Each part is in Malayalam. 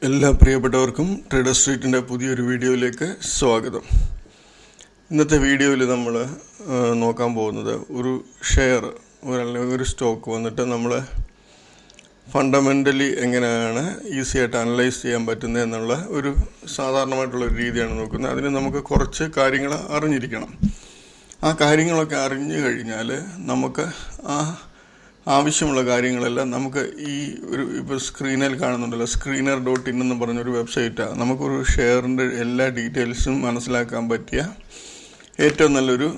എല്ലാ പ്രിയപ്പെട്ടവർക്കും ട്രേഡർ സ്ട്രീറ്റിൻ്റെ പുതിയൊരു വീഡിയോയിലേക്ക് സ്വാഗതം. ഇന്നത്തെ വീഡിയോയിൽ നമ്മൾ നോക്കാൻ പോകുന്നത് ഒരു ഷെയർ അല്ലെങ്കിൽ ഒരു സ്റ്റോക്ക് വന്നിട്ട് നമ്മൾ ഫണ്ടമെൻ്റലി എങ്ങനെയാണ് ഈസി ആയിട്ട് അനലൈസ് ചെയ്യാൻ പറ്റുന്നത് എന്നുള്ള ഒരു സാധാരണമായിട്ടുള്ളൊരു രീതിയാണ് നോക്കുന്നത്. അതിന് നമുക്ക് കുറച്ച് കാര്യങ്ങൾ അറിഞ്ഞിരിക്കണം. ആ കാര്യങ്ങളൊക്കെ അറിഞ്ഞു കഴിഞ്ഞാൽ നമുക്ക് ആവശ്യമുള്ള കാര്യങ്ങളെല്ലാം നമുക്ക് ഈ ഒരു ഇപ്പോൾ സ്ക്രീനിൽ കാണുന്നുണ്ടല്ലോ, screener.in എന്ന് പറഞ്ഞൊരു വെബ്സൈറ്റാണ്. നമുക്കൊരു ഷെയറിൻ്റെ എല്ലാ ഡീറ്റെയിൽസും മനസ്സിലാക്കാൻ പറ്റിയ ഏറ്റവും നല്ലൊരു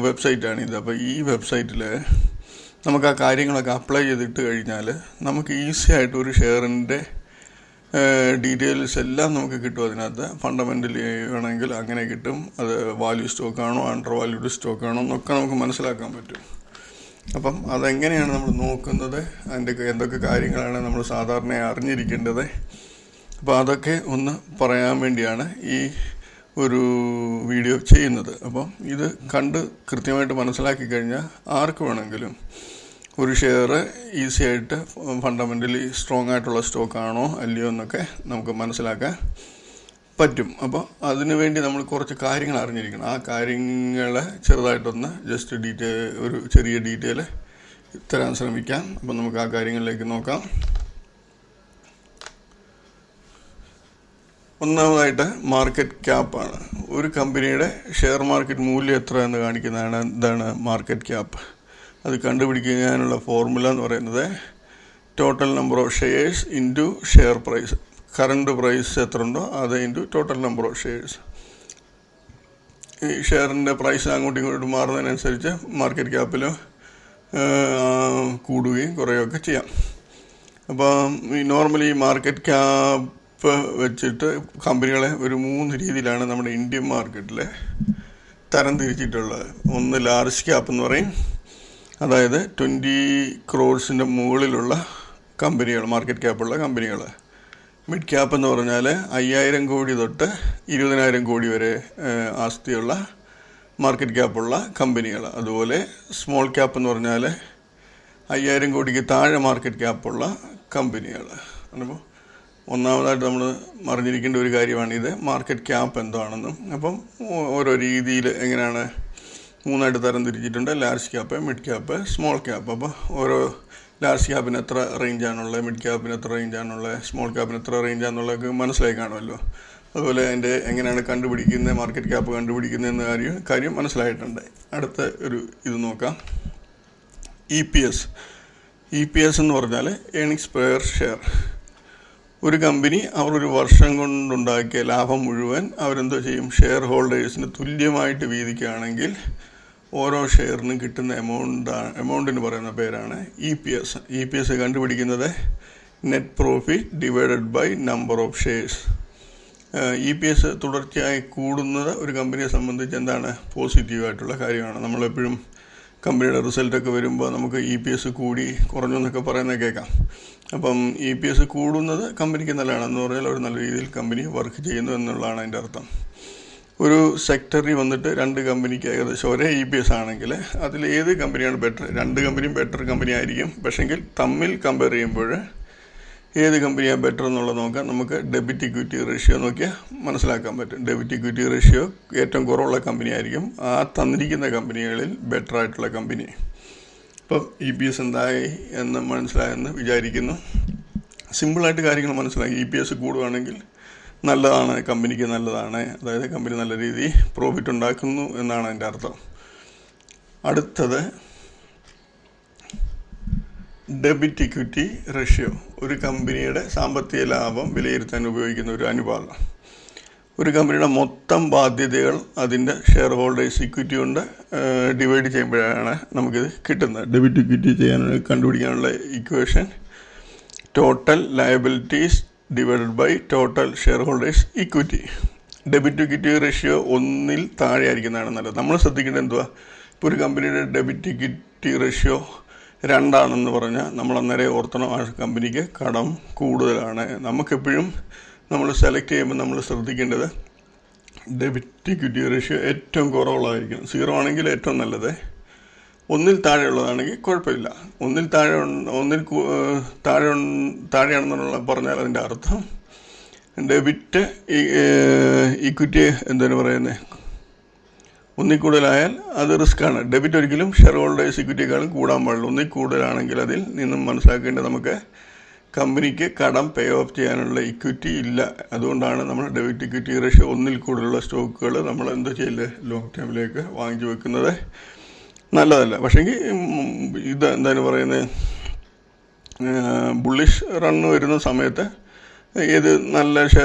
വെബ്സൈറ്റാണിത്. അപ്പോൾ ഈ വെബ്സൈറ്റിൽ നമുക്ക് ആ കാര്യങ്ങളൊക്കെ അപ്ലൈ ചെയ്തിട്ട് കഴിഞ്ഞാൽ നമുക്ക് ഈസി ആയിട്ട് ഒരു ഷെയറിൻ്റെ ഡീറ്റെയിൽസ് എല്ലാം നമുക്ക് കിട്ടും. അതിനകത്ത് ഫണ്ടമെൻ്റലി വേണമെങ്കിൽ അങ്ങനെ കിട്ടും. അത് വാല്യൂ സ്റ്റോക്കാണോ അണ്ടർ വാല്യൂഡ് സ്റ്റോക്കാണോ എന്നൊക്കെ നമുക്ക് മനസ്സിലാക്കാൻ പറ്റും. അപ്പം അതെങ്ങനെയാണ് നമ്മൾ നോക്കുന്നത്, അതിൻ്റെ എന്തൊക്കെ കാര്യങ്ങളാണ് നമ്മൾ സാധാരണ അറിഞ്ഞിരിക്കേണ്ടത്, അപ്പോൾ അതൊക്കെ ഒന്ന് പറയാൻ വേണ്ടിയാണ് ഈ ഒരു വീഡിയോ ചെയ്യുന്നത്. അപ്പം ഇത് കണ്ട് കൃത്യമായിട്ട് മനസ്സിലാക്കി കഴിഞ്ഞാൽ ആർക്ക് വേണമെങ്കിലും ഒരു ഷെയർ ഈസി ആയിട്ട് ഫണ്ടമെൻ്റലി സ്ട്രോങ് ആയിട്ടുള്ള സ്റ്റോക്കാണോ അല്ലയോ എന്നൊക്കെ നമുക്ക് മനസ്സിലാക്കാൻ പറ്റും. അപ്പോൾ അതിനു വേണ്ടി നമ്മൾ കുറച്ച് കാര്യങ്ങൾ അറിഞ്ഞിരിക്കണം. ആ കാര്യങ്ങൾ ചെറുതായിട്ടൊന്ന് ജസ്റ്റ് ഒരു ചെറിയ ഡീറ്റെയിൽ തരാൻ ശ്രമിക്കാം. അപ്പം നമുക്ക് ആ കാര്യങ്ങളിലേക്ക് നോക്കാം. ഒന്നാമതായിട്ട് മാർക്കറ്റ് ക്യാപ്പാണ്. ഒരു കമ്പനിയുടെ ഷെയർ മാർക്കറ്റ് മൂല്യം എത്ര എന്ന് കാണിക്കുന്നതാണ് എന്താണ് മാർക്കറ്റ് ക്യാപ്പ്. അത് കണ്ടുപിടിക്കാനുള്ള ഫോർമുല എന്ന് പറയുന്നത് total number of shares into share price. Current price എത്ര ഉണ്ടോ അത് into total number of shares. ഈ ഷെയറിൻ്റെ പ്രൈസ് അങ്ങോട്ടും ഇങ്ങോട്ടും മാറുന്നതിനനുസരിച്ച് മാർക്കറ്റ് ക്യാപ്പിൽ കൂടുകയും കുറയുകയൊക്കെ ചെയ്യാം. അപ്പം ഈ നോർമലി മാർക്കറ്റ് ക്യാപ്പ് വെച്ചിട്ട് കമ്പനികളെ ഒരു 3 രീതിയിലാണ് നമ്മുടെ ഇന്ത്യൻ മാർക്കറ്റിൽ തരം തിരിച്ചിട്ടുള്ളത്. ഒന്ന് ലാർജ് ക്യാപ്പ് എന്ന് പറയും, അതായത് 20 crores മുകളിലുള്ള കമ്പനികൾ, മാർക്കറ്റ് ക്യാപ്പുള്ള കമ്പനികൾ. മിഡ് ക്യാപ്പ് എന്ന് പറഞ്ഞാൽ 5,000 കോടി തൊട്ട് 20,000 കോടി വരെ ആസ്തിയുള്ള മാർക്കറ്റ് ക്യാപ്പുള്ള കമ്പനികൾ. അതുപോലെ സ്മോൾ ക്യാപ്പ് എന്ന് പറഞ്ഞാൽ 5,000 കോടിക്ക് താഴെ മാർക്കറ്റ് ക്യാപ്പുള്ള കമ്പനികൾ. അപ്പോൾ ഒന്നാമതായിട്ട് നമ്മൾ അറിഞ്ഞിരിക്കേണ്ട ഒരു കാര്യമാണിത്, മാർക്കറ്റ് ക്യാപ്പ് എന്താണെന്നും. അപ്പം ഓരോ രീതിയിൽ എങ്ങനെയാണ് 3ആയിട്ട് തരം തിരിച്ചിട്ടുണ്ട്: large cap, mid cap, small cap. അപ്പോൾ ഓരോ ലാർജ് ക്യാപ്പിന് എത്ര റേഞ്ചാണുള്ളത്, മിഡ് ക്യാപ്പിന് എത്ര റേഞ്ചാണുള്ളത്, സ്മോൾ ക്യാപ്പിന് എത്ര റേഞ്ചാണെന്നുള്ളതൊക്കെ മനസ്സിലായി കാണുമല്ലോ. അതുപോലെ അതിൻ്റെ എങ്ങനെയാണ് കണ്ടുപിടിക്കുന്നത്, മാർക്കറ്റ് ക്യാപ്പ് കണ്ടുപിടിക്കുന്നതെന്ന കാര്യം മനസ്സിലായിട്ടുണ്ട്. അടുത്ത ഒരു ഇത് നോക്കാം, EPS. EPS എന്ന് പറഞ്ഞാൽ ഏണിങ്സ് പെർ ഷെയർ. ഒരു കമ്പനി അവർ ഒരു വർഷം കൊണ്ടുണ്ടാക്കിയ ലാഭം മുഴുവൻ അവരെന്തോ ചെയ്യും, ഷെയർ ഹോൾഡേഴ്സിന് തുല്യമായിട്ട് വീതിക്കുകയാണെങ്കിൽ ഓരോ ഷെയറിനും കിട്ടുന്ന എമൗണ്ടിന് പറയുന്ന പേരാണ് EPS. EPS കണ്ടുപിടിക്കുന്നത് net profit divided by number of shares. EPS തുടർച്ചയായി കൂടുന്നത് ഒരു കമ്പനിയെ സംബന്ധിച്ച് എന്താണ്, പോസിറ്റീവായിട്ടുള്ള കാര്യമാണ്. നമ്മളെപ്പോഴും കമ്പനിയുടെ റിസൾട്ടൊക്കെ വരുമ്പോൾ നമുക്ക് EPS കൂടി കുറഞ്ഞു എന്നൊക്കെ പറയുന്നത് കേൾക്കാം. അപ്പം EPS കൂടുന്നത് കമ്പനിക്ക് നല്ലതാണ്. എന്ന് പറഞ്ഞാൽ ഒരു നല്ല രീതിയിൽ കമ്പനി വർക്ക് ചെയ്യുന്നു എന്നുള്ളതാണ് അതിൻ്റെ അർത്ഥം. ഒരു സെക്ടറിൽ വന്നിട്ട് 2 കമ്പനിക്ക് ഏകദേശം ഒരേ EPS ആണെങ്കിൽ അതിൽ ഏത് കമ്പനിയാണ് ബെറ്റർ? 2 കമ്പനിയും ബെറ്റർ കമ്പനി ആയിരിക്കും. പക്ഷെങ്കിൽ തമ്മിൽ കമ്പയർ ചെയ്യുമ്പോൾ ഏത് കമ്പനിയാണ് ബെറ്റർ എന്നുള്ളത് നോക്കാൻ നമുക്ക് ഡെബിറ്റ് ഇക്വിറ്റി റേഷ്യോ നോക്കിയാൽ മനസ്സിലാക്കാൻ പറ്റും. ഡെബിറ്റ് ഇക്വിറ്റി റേഷ്യോ ഏറ്റവും കുറവുള്ള കമ്പനി ആയിരിക്കും ആ തന്നിരിക്കുന്ന കമ്പനികളിൽ ബെറ്റർ ആയിട്ടുള്ള കമ്പനി. അപ്പം EPS എന്തായി എന്ന് മനസ്സിലായെന്ന് വിചാരിക്കുന്നു. സിമ്പിളായിട്ട് കാര്യങ്ങൾ മനസ്സിലാക്കി. EPS കൂടുകയാണെങ്കിൽ നല്ലതാണ്, കമ്പനിക്ക് നല്ലതാണ്, അതായത് കമ്പനി നല്ല രീതിയിൽ പ്രോഫിറ്റ് ഉണ്ടാക്കുന്നു എന്നാണ് അതിൻ്റെ അർത്ഥം. അടുത്തത് ഡെബിറ്റ് ഇക്വിറ്റി റേഷ്യോ. ഒരു കമ്പനിയുടെ സാമ്പത്തിക ലാഭം വിലയിരുത്താൻ ഉപയോഗിക്കുന്ന ഒരു അനുപാതം. ഒരു കമ്പനിയുടെ മൊത്തം ബാധ്യതകൾ അതിൻ്റെ ഷെയർ ഹോൾഡേഴ്സ് ഇക്വിറ്റി കൊണ്ട് ഡിവൈഡ് ചെയ്യുമ്പോഴാണ് നമുക്കിത് കിട്ടുന്നത്. ഡെബിറ്റ് ഇക്വിറ്റി കണ്ടുപിടിക്കാനുള്ള equation total liabilities divided by total share holders equity. Debit equity ratio 1ൽ താഴെ ആയിരിക്കുന്നതാണ് നല്ലത്. നമ്മൾ ശ്രദ്ധിക്കേണ്ടത് എന്തുവാ, ഇപ്പോൾ ഒരു കമ്പനിയുടെ ഡെബിറ്റ് ഇക്വിറ്റി റേഷ്യോ 2 പറഞ്ഞാൽ നമ്മൾ അന്നേരം ഓർത്തണം ആ കമ്പനിക്ക് കടം കൂടുതലാണ്. നമുക്കെപ്പോഴും നമ്മൾ സെലക്ട് ചെയ്യുമ്പോൾ നമ്മൾ ശ്രദ്ധിക്കേണ്ടത് ഡെബിറ്റ് ഇക്വിറ്റി റേഷ്യോ ഏറ്റവും കുറവുള്ളതായിരിക്കും. 0 ആണെങ്കിൽ ഏറ്റവും നല്ലത്, 1ൽ താഴെയുള്ളതാണെങ്കിൽ കുഴപ്പമില്ല. 1ൽ താഴെയാണെന്നുള്ള പറഞ്ഞാൽ അതിൻ്റെ അർത്ഥം ഡെബിറ്റ് ഇക്വിറ്റി എന്താണ് പറയുന്നത്, ഒന്നിൽ കൂടുതലായാൽ അത് റിസ്ക്കാണ്. ഡെബിറ്റ് ഒരിക്കലും ഷെയർ ഹോൾഡേഴ്സ് ഇക്വിറ്റിയേക്കാളും കൂടാൻ പാടില്ല. ഒന്നിൽ കൂടുതലാണെങ്കിൽ അതിൽ നിന്നും മനസ്സിലാക്കേണ്ടത് നമുക്ക് കമ്പനിക്ക് കടം പേ ഓഫ് ചെയ്യാനുള്ള ഇക്വിറ്റി ഇല്ല. അതുകൊണ്ടാണ് നമ്മൾ ഡെബിറ്റ് ഇക്വിറ്റി റേഷ്യോ ഒന്നിൽ കൂടുതലുള്ള സ്റ്റോക്കുകൾ നമ്മൾ എന്താ ചെയ്യില്ല, ലോങ് ടൈമിലേക്ക് വാങ്ങിച്ചു വെക്കുന്നത് നല്ലതല്ല. പക്ഷേങ്കിൽ ഇത് എന്താണ് പറയുന്നത്, ബുള്ളിഷ് റണ്ണ് വരുന്ന സമയത്ത് ഏത് നല്ല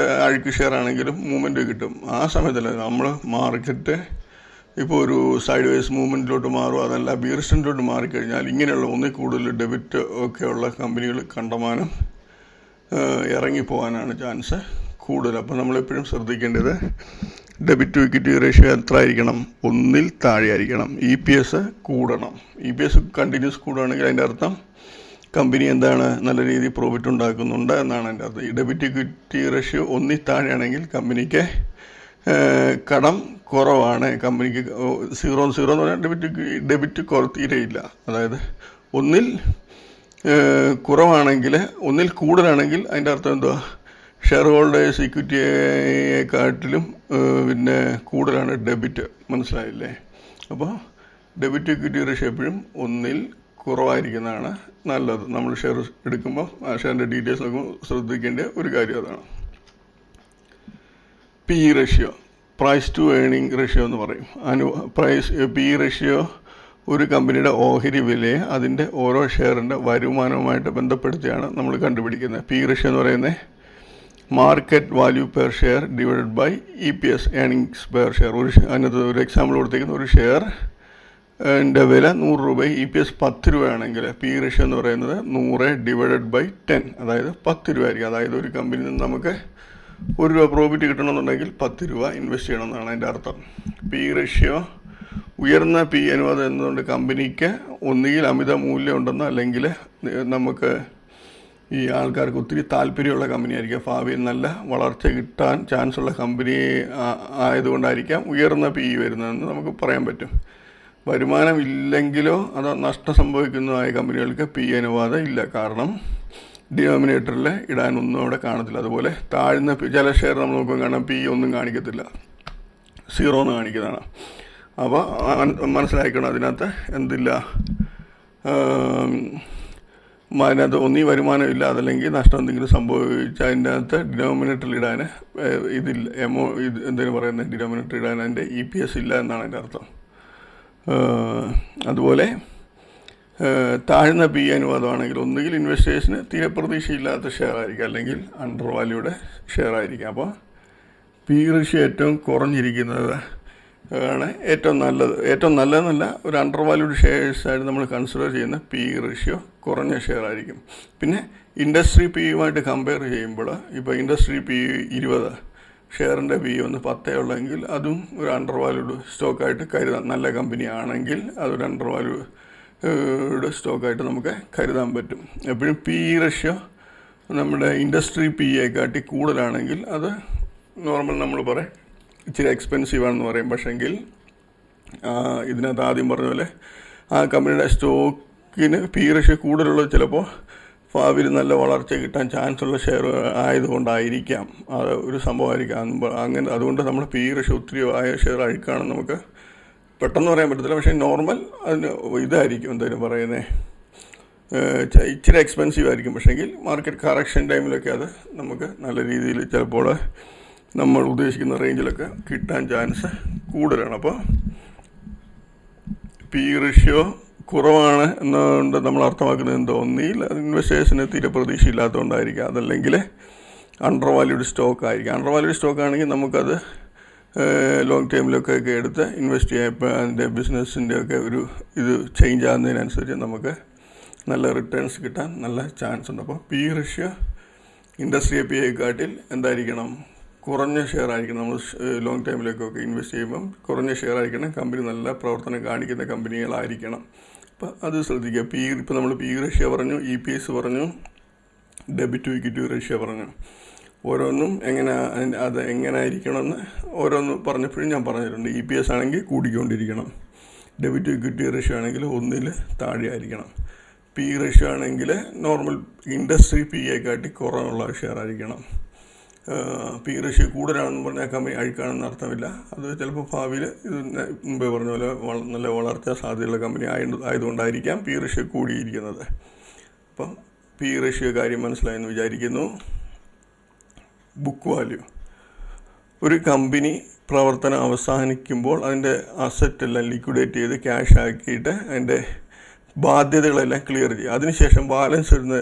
അഴുക്ക് ഷെയർ ആണെങ്കിലും മൂവ്മെൻറ്റ് കിട്ടും. ആ സമയത്തല്ല നമ്മൾ മാർക്കറ്റ് ഇപ്പോൾ ഒരു സൈഡ് വേസ് മൂവ്മെൻറ്റിലോട്ട് മാറും, അതല്ല ബീർസ്റ്റനിലോട്ട് മാറിക്കഴിഞ്ഞാൽ ഇങ്ങനെയുള്ള ഒന്നിൽ കൂടുതൽ ഡെബിറ്റ് ഒക്കെയുള്ള കമ്പനികൾ കണ്ടമാനം ഇറങ്ങിപ്പോകാനാണ് ചാൻസ് കൂടുതൽ. അപ്പോൾ നമ്മളെപ്പോഴും ശ്രദ്ധിക്കേണ്ടത് ഡെബിറ്റ് ടു ഇക്വിറ്റി റേഷ്യോ എത്ര ആയിരിക്കണം, ഒന്നിൽ താഴെ ആയിരിക്കണം. EPS കൂടണം. EPS കണ്ടിന്യൂസ് കൂടുകയാണെങ്കിൽ അതിൻ്റെ അർത്ഥം കമ്പനി എന്താണ്, നല്ല രീതിയിൽ പ്രോഫിറ്റ് ഉണ്ടാക്കുന്നുണ്ട് എന്നാണ് എൻ്റെ അർത്ഥം. ഈ ഡെബിറ്റ് ഇക്വിറ്റി റേഷ്യോ ഒന്നിൽ താഴെയാണെങ്കിൽ കമ്പനിക്ക് കടം കുറവാണ്. കമ്പനിക്ക് 0 എന്ന് പറഞ്ഞാൽ ഡെബിറ്റ് തീരെയില്ല. അതായത് ഒന്നിൽ കുറവാണെങ്കിൽ, ഒന്നിൽ കൂടുതലാണെങ്കിൽ അതിൻ്റെ അർത്ഥം എന്തുവാ, ഷെയർ ഹോൾഡേഴ്സ് ഇക്വിറ്റിയെക്കാട്ടിലും പിന്നെ കൂടുതലാണ് ഡെബിറ്റ്. മനസ്സിലായില്ലേ? അപ്പോൾ ഡെബിറ്റ് ഇക്വിറ്റി റേഷ്യോ എപ്പോഴും ഒന്നിൽ കുറവായിരിക്കുന്നതാണ് നല്ലത്. നമ്മൾ ഷെയർ എടുക്കുമ്പോൾ ആ ഷെയറിൻ്റെ ഡീറ്റെയിൽസ് നോക്കുമ്പോൾ ശ്രദ്ധിക്കേണ്ട ഒരു കാര്യം അതാണ്. PE ratio, price to earning ratio എന്ന് പറയും. PE റേഷ്യോ ഒരു കമ്പനിയുടെ ഓഹരി വിലയെ അതിൻ്റെ ഓരോ ഷെയറിൻ്റെ വരുമാനവുമായിട്ട് ബന്ധപ്പെടുത്തിയാണ് നമ്മൾ കണ്ടുപിടിക്കുന്നത്. PE റേഷ്യോ എന്ന് പറയുന്നത് market value per share divided by EPS earnings per share. അതിനകത്ത് ഒരു എക്സാമ്പിൾ കൊടുത്തേക്കുന്ന ഒരു ഷെയർ ൻ്റെ വില 100 രൂപ, EPS 10 രൂപയാണെങ്കിൽ PE റേഷ്യോ എന്ന് പറയുന്നത് 100 ഡിവൈഡഡ് ബൈ 10, അതായത് 10 രൂപ ആയിരിക്കും. അതായത് ഒരു കമ്പനിയിൽ നിന്ന് നമുക്ക് 1 രൂപ പ്രോഫിറ്റ് കിട്ടണമെന്നുണ്ടെങ്കിൽ 10 രൂപ ഇൻവെസ്റ്റ് ചെയ്യണമെന്നാണ് അതിൻ്റെ അർത്ഥം. PE റേഷ്യോ ഉയർന്ന PE അനുപാതം എന്നതുകൊണ്ട് കമ്പനിക്ക് ഒന്നുകിൽ അമിത മൂല്യം ഉണ്ടെന്ന്, അല്ലെങ്കിൽ നമുക്ക് ഈ ആൾക്കാർക്ക് ഒത്തിരി താല്പര്യമുള്ള കമ്പനി ആയിരിക്കാം, ഭാവിയിൽ നല്ല വളർച്ച കിട്ടാൻ ചാൻസ് ഉള്ള കമ്പനി ആയതുകൊണ്ടായിരിക്കാം ഉയർന്ന PE വരുന്നതെന്ന് നമുക്ക് പറയാൻ പറ്റും. വരുമാനം ഇല്ലെങ്കിലോ അതോ നഷ്ടം സംഭവിക്കുന്നതായ കമ്പനികൾക്ക് PE അനുപാതം ഇല്ല. കാരണം ഡിനോമിനേറ്ററിൽ ഇടാനൊന്നും അവിടെ കാണത്തില്ല. അതുപോലെ താഴ്ന്ന ചില ഷെയർ നമ്മൾ നോക്കുമ്പോൾ കാണാം PE ഒന്നും കാണിക്കത്തില്ല, 0 എന്ന് കാണിക്കുന്നതാണ്. അപ്പോൾ മനസ്സിലാക്കണം, അതിനകത്ത് എന്തില്ല, അതിനകത്ത് ഒന്നീ വരുമാനം ഇല്ല, അതല്ലെങ്കിൽ നഷ്ടം എന്തെങ്കിലും സംഭവിച്ചാൽ അതിൻ്റെ അകത്ത് ഡിനോമിനേറ്ററിൽ ഇടാൻ ഇതില്ല, എന്തിനു പറയുന്നത്, ഡിനോമിനേറ്റർ ഇടാൻ അതിൻ്റെ EPS ഇല്ല എന്നാണ് അതിൻ്റെ അർത്ഥം. അതുപോലെ താഴ്ന്ന PE അനുപാതമാണെങ്കിൽ ഒന്നുകിൽ ഇൻവെസ്റ്റേഴ്സിന് തീരെ പ്രതീക്ഷയില്ലാത്ത ഷെയർ ആയിരിക്കും, അല്ലെങ്കിൽ അണ്ടർ വാല്യൂയുടെ ഷെയർ ആയിരിക്കും. അപ്പോൾ PE റേഷ്യോ ഏറ്റവും കുറഞ്ഞിരിക്കുന്നത് ആണ് ഏറ്റവും നല്ലത്. ഏറ്റവും നല്ലതെന്നല്ല, ഒരു അണ്ടർ വാല്യൂഡ് ഷെയർസായിട്ട് നമ്മൾ കൺസിഡർ ചെയ്യുന്ന PE റേഷ്യോ കുറഞ്ഞ ഷെയർ ആയിരിക്കും. പിന്നെ ഇൻഡസ്ട്രി PEയുമായിട്ട് കമ്പയർ ചെയ്യുമ്പോൾ ഇപ്പോൾ ഇൻഡസ്ട്രി PE 20, ഷെയറിൻ്റെ PE ഒന്ന് 10 ഉള്ളെങ്കിൽ അതും ഒരു അണ്ടർ വാല്യൂഡ് സ്റ്റോക്കായിട്ട് കരുതാം. നല്ല കമ്പനി ആണെങ്കിൽ അതൊരു അണ്ടർ വാല്യൂഡ് സ്റ്റോക്കായിട്ട് നമുക്ക് കരുതാൻ പറ്റും. എപ്പോഴും PE റേഷ്യോ നമ്മുടെ ഇൻഡസ്ട്രി PEയെക്കാട്ടി കൂടുതലാണെങ്കിൽ അത് നോർമൽ നമ്മൾ പറയും ഇച്ചിരി എക്സ്പെൻസീവാണെന്ന് പറയും. പക്ഷേങ്കിൽ ഇതിനകത്ത് ആദ്യം പറഞ്ഞ പോലെ ആ കമ്പനിയുടെ സ്റ്റോക്കിന് PE റേഷ്യോ കൂടുതലുള്ളത് ചിലപ്പോൾ ഭാവിയിൽ നല്ല വളർച്ച കിട്ടാൻ ചാൻസ് ഉള്ള ഷെയർ ആയതുകൊണ്ടായിരിക്കാം, അത് ഒരു സംഭവമായിരിക്കാം. അങ്ങനെ അതുകൊണ്ട് നമ്മൾ PE റേഷ്യോ ഒത്തിരി ആയ ഷെയർ അഴുക്കാണെന്ന് നമുക്ക് പെട്ടെന്ന് പറയാൻ പറ്റത്തില്ല. പക്ഷേ നോർമൽ അതിന് ഇതായിരിക്കും, എന്തായാലും പറയുന്നത് ഇച്ചിരി എക്സ്പെൻസീവ് ആയിരിക്കും. പക്ഷേങ്കിൽ മാർക്കറ്റ് കറക്ഷൻ ടൈമിലൊക്കെ അത് നമുക്ക് നല്ല രീതിയിൽ ചിലപ്പോൾ നമ്മൾ ഉദ്ദേശിക്കുന്ന റേഞ്ചിലൊക്കെ കിട്ടാൻ ചാൻസ് കൂടുതലാണ്. അപ്പോൾ PE റേഷ്യോ കുറവാണ് എന്നുകൊണ്ട് നമ്മൾ അർത്ഥമാക്കുന്നത് എന്തോ, ഒന്നിൽ ഇൻവെസ്റ്റേഴ്സിന് തീരെ പ്രതീക്ഷയില്ലാത്തതുകൊണ്ടായിരിക്കാം, അതല്ലെങ്കിൽ അണ്ടർ വാല്യൂഡ് സ്റ്റോക്ക് ആയിരിക്കും. അണ്ടർ വാല്യൂഡ് സ്റ്റോക്ക് ആണെങ്കിൽ നമുക്കത് ലോങ് ടൈമിലൊക്കെ എടുത്ത് ഇൻവെസ്റ്റ് ചെയ്യാം. ഇപ്പോൾ അതിൻ്റെ ബിസിനസ്സിൻ്റെ ഒക്കെ ഒരു ഇത് ചേഞ്ച് ആകുന്നതിനനുസരിച്ച് നമുക്ക് നല്ല റിട്ടേൺസ് കിട്ടാൻ നല്ല ചാൻസ് ഉണ്ട്. അപ്പോൾ PE റേഷ്യോ ഇൻഡസ്ട്രി PEയെക്കാട്ടിൽ എന്തായിരിക്കണം, കുറഞ്ഞ ഷെയർ ആയിരിക്കണം. നമ്മൾ ലോങ് ടൈമിലേക്കൊക്കെ ഇൻവെസ്റ്റ് ചെയ്യുമ്പം കുറഞ്ഞ ഷെയർ ആയിരിക്കണം, കമ്പനി നല്ല പ്രവർത്തനം കാണിക്കുന്ന കമ്പനികളായിരിക്കണം. അപ്പോൾ അത് ശ്രദ്ധിക്കുക. ഇപ്പോൾ നമ്മൾ PE റേഷ്യോ പറഞ്ഞു, EPS പറഞ്ഞു, ഡെബിറ്റ് ടു ഇക്വിറ്റി റേഷ്യോ പറഞ്ഞു. ഓരോന്നും അത് എങ്ങനെ ആയിരിക്കണമെന്ന് ഓരോന്ന് പറഞ്ഞപ്പോഴും ഞാൻ പറഞ്ഞിട്ടുണ്ട്. EPS ആണെങ്കിൽ കൂടിക്കൊണ്ടിരിക്കണം, ഡെബിറ്റ് ടു ഇക്വിറ്റി റേഷ്യോ ആണെങ്കിൽ 1 താഴെ ആയിരിക്കണം, PE റേഷ്യോ ആണെങ്കിൽ നോർമൽ ഇൻഡസ്ട്രി PEയെക്കാട്ടി കുറവുള്ള ഷെയർ ആയിരിക്കണം. പി റേഷ്യോ കൂടുതലാണെന്ന് പറഞ്ഞാൽ കമ്പനി അഴുക്കാണെന്ന് അർത്ഥമില്ല. അത് ചിലപ്പോൾ ഭാവിയിൽ ഇത് മുമ്പേ പറഞ്ഞ പോലെ നല്ല വളർച്ചാ സാധ്യതയുള്ള കമ്പനി ആയതുകൊണ്ടായിരിക്കാം പി റേഷ്യോ കൂടിയിരിക്കുന്നത്. അപ്പം പി റേഷ്യോ കാര്യം മനസ്സിലായെന്ന് വിചാരിക്കുന്നു. Book value. ഒരു കമ്പനി പ്രവർത്തനം അവസാനിക്കുമ്പോൾ അതിൻ്റെ അസറ്റെല്ലാം ലിക്വിഡേറ്റ് ചെയ്ത് ക്യാഷ് ആക്കിയിട്ട് അതിൻ്റെ ബാധ്യതകളെല്ലാം ക്ലിയർ ചെയ്യുക. അതിനുശേഷം ബാലൻസ് വരുന്ന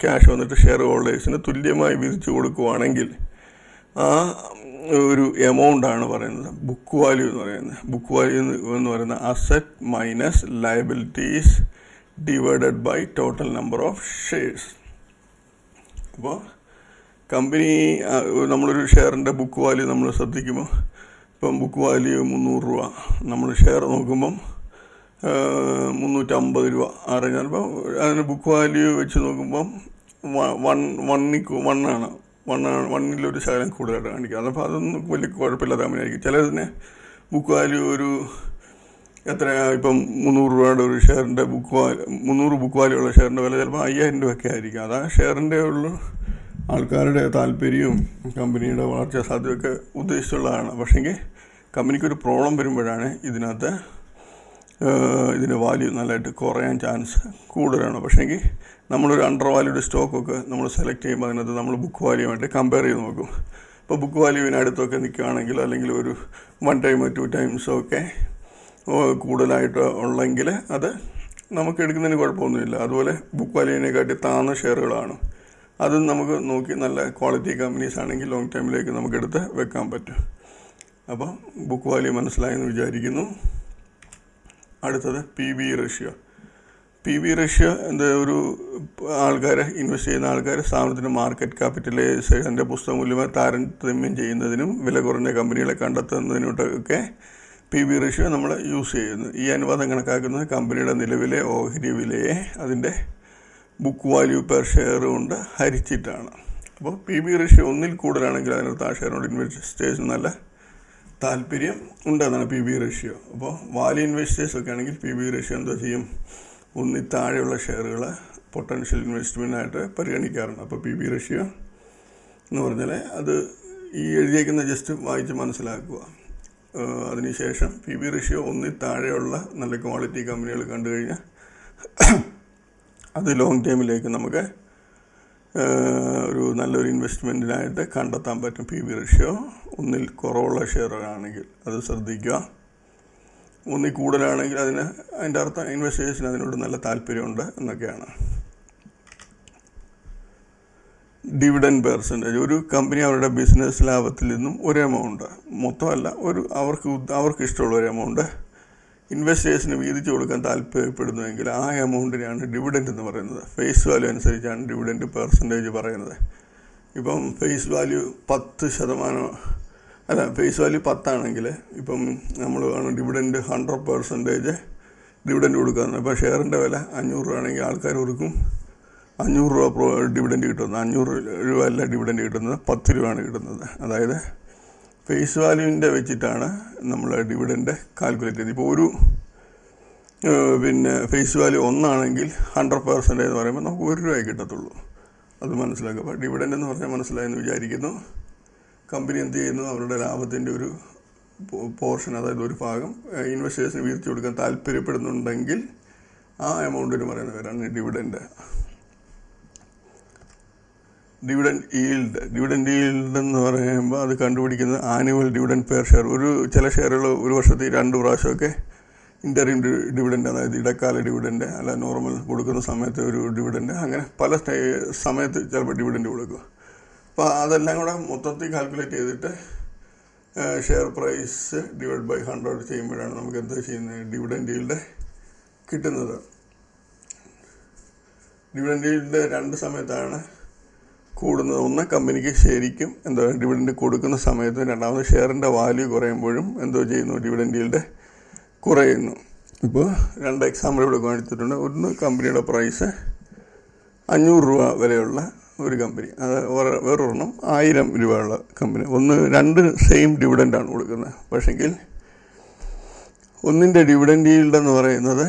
ക്യാഷ് വന്നിട്ട് ഷെയർ ഹോൾഡേഴ്സിന് തുല്യമായി വിധിച്ചു കൊടുക്കുവാണെങ്കിൽ ആ ഒരു എമൗണ്ടാണ് പറയുന്നത് ബുക്ക് വാല്യൂ എന്ന് പറയുന്നത്. ബുക്ക് വാല്യൂ എന്ന് പറയുന്ന asset minus liabilities divided by total number of shares. അപ്പോൾ കമ്പനി നമ്മളൊരു ഷെയറിൻ്റെ ബുക്ക് വാല്യൂ നമ്മൾ ശ്രദ്ധിക്കുമ്പോൾ, ഇപ്പം ബുക്ക് വാല്യൂ 300 രൂപ, നമ്മൾ ഷെയർ നോക്കുമ്പം 350 രൂപ അറിഞ്ഞാൽ ഇപ്പം അതിന് ബുക്ക് വാല്യൂ വെച്ച് നോക്കുമ്പം വണ്ണിലൊരു ശകലം കൂടുതലായിട്ട് കാണിക്കുക. അതപ്പോൾ അതൊന്നും വലിയ കുഴപ്പമില്ലാത്ത കമ്പനിയായിരിക്കും. ചിലതിന് ബുക്ക് വാല്യൂ ഒരു ഇപ്പം 300 രൂപയുടെ ഒരു ഷെയറിൻ്റെ 300 ബുക്ക് വാല്യൂ ഉള്ള ഷെയറിൻ്റെ വില ചിലപ്പോൾ 5000 രൂപയൊക്കെ ആയിരിക്കും. അതാ ഷെയറിൻ്റെ ഉള്ള ആൾക്കാരുടെ താല്പര്യവും കമ്പനിയുടെ വളർച്ചാ സാധ്യതയൊക്കെ ഉദ്ദേശിച്ചുള്ളതാണ്. പക്ഷേങ്കിൽ കമ്പനിക്കൊരു പ്രോബ്ലം വരുമ്പോഴാണ് ഇതിന് വാല്യൂ നല്ലതായിട്ട് കുറയാൻ ചാൻസ് കൂടുതലാണ്. പക്ഷേങ്കിൽ നമ്മളൊരു അണ്ടർ വാല്യൂഡ് സ്റ്റോക്കൊക്കെ നമ്മൾ സെലക്ട് ചെയ്യുമ്പോൾ അതിനകത്ത് നമ്മൾ ബുക്ക് വാല്യൂമായിട്ട് കമ്പയർ ചെയ്ത് നോക്കും. ഇപ്പോൾ ബുക്ക് വാല്യൂവിന് അടുത്തൊക്കെ നിൽക്കുകയാണെങ്കിൽ, അല്ലെങ്കിൽ ഒരു 1 ടൈമോ 2 ടൈംസോ ഒക്കെ കൂടുതലായിട്ട് ഉള്ളെങ്കിൽ അത് നമുക്ക് എടുക്കുന്നതിന് കുഴപ്പമൊന്നുമില്ല. അതുപോലെ ബുക്ക് വാല്യൂവിനെക്കാട്ടി താഴ്ന്ന ഷെയറുകളാണ്, അതും നമുക്ക് നോക്കി നല്ല ക്വാളിറ്റി കമ്പനീസ് ആണെങ്കിൽ ലോങ് ടൈമിലേക്ക് നമുക്കെടുത്ത് വെക്കാൻ പറ്റും. അപ്പം ബുക്ക് വാല്യൂ മനസ്സിലായെന്ന് വിചാരിക്കുന്നു. അടുത്തത് P B ratio. P B ratio ഒരു ഇൻവെസ്റ്റ് ചെയ്യുന്ന ആൾക്കാർ സ്ഥാപനത്തിൻ്റെ മാർക്കറ്റ് ക്യാപിറ്റലൈസേഷൻ്റെ പുസ്തക മൂല്യമായി താരതമ്യം ചെയ്യുന്നതിനും വില കുറഞ്ഞ കമ്പനികളെ കണ്ടെത്തുന്നതിനോട്ടൊക്കെ പി ബി റേഷ്യോ നമ്മൾ യൂസ് ചെയ്യുന്നു. ഈ അനുപാതം കണക്കാക്കുന്നത് കമ്പനിയുടെ നിലവിലെ ഓഹരി വിലയെ അതിൻ്റെ ബുക്ക് വാല്യൂ പെർ ഷെയർ കൊണ്ട് ഹരിച്ചിട്ടാണ്. അപ്പോൾ പി ബി റേഷ്യോ 1 കൂടുതലാണെങ്കിൽ അതിനകത്ത് ആ ഷെയറിനോട് ഇൻവെസ്റ്റേഴ്സിന് നല്ല താല്പര്യം ഉണ്ടെന്നാണ് പി ബി റേഷ്യോ. അപ്പോൾ വാല്യൂ ഇൻവെസ്റ്റേഴ്സൊക്കെ ആണെങ്കിൽ പി ബി റേഷ്യോ എന്താ ചെയ്യും, 1 താഴെയുള്ള ഷെയറുകൾ പൊട്ടൻഷ്യൽ ഇൻവെസ്റ്റ്മെൻറ്റായിട്ട് പരിഗണിക്കാറുണ്ട്. അപ്പോൾ പി ബി റേഷ്യോ എന്ന് പറഞ്ഞാൽ അത് ഈ എഴുതിയേക്കുന്ന ജസ്റ്റ് വായിച്ച് മനസ്സിലാക്കുക. അതിനുശേഷം പി ബി റേഷ്യോ 1 താഴെയുള്ള നല്ല ക്വാളിറ്റി കമ്പനികൾ കണ്ടു കഴിഞ്ഞാൽ അത് ലോങ് ടൈമിലേക്ക് നമുക്ക് ഒരു നല്ലൊരു ഇൻവെസ്റ്റ്മെൻറ്റിനായിട്ട് കണ്ടെത്താൻ പറ്റും. പി ബി റേഷ്യോ 1 കുറവുള്ള ഷെയറുകളാണെങ്കിൽ അത് ശ്രദ്ധിക്കുക. 1 കൂടുതലാണെങ്കിൽ അതിൻ്റെ അർത്ഥം ഇൻവെസ്റ്റേഴ്സിന് അതിനോട് നല്ല താല്പര്യമുണ്ട് എന്നൊക്കെയാണ്. Dividend percentage. ഒരു കമ്പനി അവരുടെ ബിസിനസ് ലാഭത്തിൽ നിന്നും ഒരു എമൗണ്ട്, മൊത്തമല്ല, അവർക്ക് ഇഷ്ടമുള്ള ഒരു എമൗണ്ട് ഇൻവെസ്റ്റേഴ്സിന് വീതിച്ചു കൊടുക്കാൻ താല്പര്യപ്പെടുന്നുവെങ്കിൽ ആ എമൗണ്ടിനെയാണ് ഡിവിഡൻഡ് എന്ന് പറയുന്നത്. ഫേസ് വാല്യൂ അനുസരിച്ചാണ് ഡിവിഡൻഡ് പെർസെൻറ്റേജ് പറയുന്നത്. ഇപ്പം ഫേസ് വാല്യൂ 10% ഫേസ് വാല്യൂ 10 ആണെങ്കിൽ ഇപ്പം നമ്മൾ ഡിവിഡൻഡ് 100% ഡിവിഡൻഡ് കൊടുക്കുന്നത്. ഇപ്പോൾ ഷെയറിൻ്റെ വില 500 രൂപ ആണെങ്കിൽ ആൾക്കാർ കൊടുക്കും 500 രൂപ ഡിവിഡൻഡ് കിട്ടുന്നത്. 500 രൂപ അല്ല ഡിവിഡൻഡ് കിട്ടുന്നത്, 10 രൂപയാണ് കിട്ടുന്നത്. അതായത് ഫേസ് വാല്യൂവിൻ്റെ വെച്ചിട്ടാണ് നമ്മൾ ഡിവിഡൻഡ് കാൽക്കുലേറ്റ് ചെയ്തത്. ഇപ്പോൾ ഒരു ഫേസ് വാല്യൂ 1 ആണെങ്കിൽ 100% എന്ന് പറയുമ്പോൾ നമുക്ക് 1 രൂപയെ കിട്ടത്തുള്ളൂ. അത് മനസ്സിലാക്കുക. അപ്പോൾ ഡിവിഡൻഡ് എന്ന് പറഞ്ഞാൽ മനസ്സിലായെന്ന് വിചാരിക്കുന്നു. കമ്പനി എന്ത് ചെയ്യുന്നു, അവരുടെ ലാഭത്തിൻ്റെ ഒരു പോർഷൻ, അതായത് ഒരു ഭാഗം ഇൻവെസ്റ്റേഴ്സിന് വീതിച്ചു കൊടുക്കാൻ താല്പര്യപ്പെടുന്നുണ്ടെങ്കിൽ ആ എമൗണ്ടിന് പറയുന്ന പേരാണ് ഡിവിഡൻഡ്. ഡിവിഡൻഡ് ഈൽഡ് എന്ന് പറയുമ്പോൾ അത് കണ്ടുപിടിക്കുന്നത് ആനുവൽ ഡിവിഡൻഡ് പെർ ഷെയർ. ചില ഷെയറുകൾ ഒരു വർഷത്തിൽ 2 പ്രാവശ്യമൊക്കെ ഇൻ്ററിം ഡിവിഡൻഡ്, അതായത് ഇടക്കാല ഡിവിഡൻഡ്, അല്ല നോർമൽ കൊടുക്കുന്ന സമയത്ത് ഒരു ഡിവിഡൻഡ്, അങ്ങനെ പല സമയത്ത് ചിലപ്പോൾ ഡിവിഡൻഡ് കൊടുക്കും. അപ്പോൾ അതെല്ലാം കൂടെ മൊത്തത്തിൽ കാൽക്കുലേറ്റ് ചെയ്തിട്ട് ഷെയർ പ്രൈസ് ഡിവൈഡ് ബൈ 100 ചെയ്യുമ്പോഴാണ് നമുക്ക് എന്താ ചെയ്യുന്നത്, ഡിവിഡൻഡ് ഈൽഡ് കിട്ടുന്നത്. ഡിവിഡൻഡ് ഈൽഡ് 2 സമയത്താണ് കൂടുന്നത്. ഒന്ന് കമ്പനിക്ക് ശരിക്കും ഡിവിഡൻഡ് കൊടുക്കുന്ന സമയത്തും, രണ്ടാമത് ഷെയറിൻ്റെ വാല്യൂ കുറയുമ്പോഴും ചെയ്യുന്നു, ഡിവിഡൻഡ് ഈൽഡ് കുറയുന്നു. ഇപ്പോൾ 2 എക്സാമ്പിൾ ഇവിടെ കാണിച്ചിട്ടുണ്ട്. ഒന്ന് കമ്പനിയുടെ പ്രൈസ് 500 രൂപ വിലയുള്ള ഒരു കമ്പനി, അത് വേറൊരെണ്ണം 1000 രൂപയുള്ള കമ്പനി. 2 സെയിം ഡിവിഡൻഡാണ് കൊടുക്കുന്നത്. പക്ഷെങ്കിൽ ഒന്നിൻ്റെ ഡിവിഡൻഡ് ഈൽഡ് എന്ന് പറയുന്നത്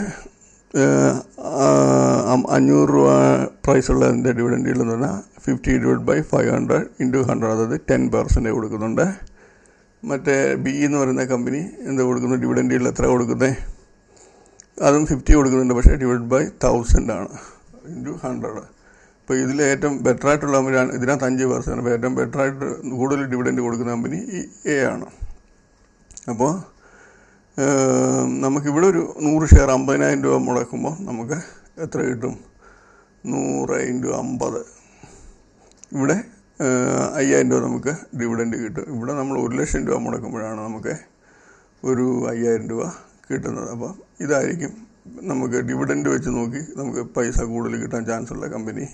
രൂപ പ്രൈസുള്ളതിൻ്റെ ഡിവിഡൻഡ് ഈൽഡ് എന്ന് പറഞ്ഞാൽ 50/500 × 100, അതായത് 10% കൊടുക്കുന്നുണ്ട്. മറ്റേ ബി എന്ന് പറയുന്ന കമ്പനി എന്താ കൊടുക്കുന്നത്, ഡിവിഡൻഡ് ഈൽഡ് എത്ര കൊടുക്കുന്നത്, അതും 50 കൊടുക്കുന്നുണ്ട്, പക്ഷേ /1000 ആണ് × 100. ഇപ്പോൾ ഇതിൽ ഏറ്റവും ബെറ്ററായിട്ടുള്ള ഇതിനകത്ത് 5%, അപ്പോൾ ഏറ്റവും ബെറ്ററായിട്ട് കൂടുതൽ ഡിവിഡൻഡ് കൊടുക്കുന്ന കമ്പനി ഈ എ ആണ്. അപ്പോൾ നമുക്കിവിടെ ഒരു 100 ഷെയർ 50,000 രൂപ മുടക്കുമ്പോൾ നമുക്ക് എത്ര കിട്ടും, 100 × 50, ഇവിടെ 5,000 രൂപ നമുക്ക് ഡിവിഡൻഡ് കിട്ടും. ഇവിടെ നമ്മൾ 1,00,000 രൂപ മുടക്കുമ്പോഴാണ് നമുക്ക് ഒരു 5,000 രൂപ കിട്ടുന്നത്. അപ്പോൾ ഇതായിരിക്കും നമുക്ക് ഡിവിഡൻഡ് വെച്ച് നോക്കി നമുക്ക് പൈസ കൂടുതൽ കിട്ടാൻ ചാൻസ് ഉള്ള കമ്പനി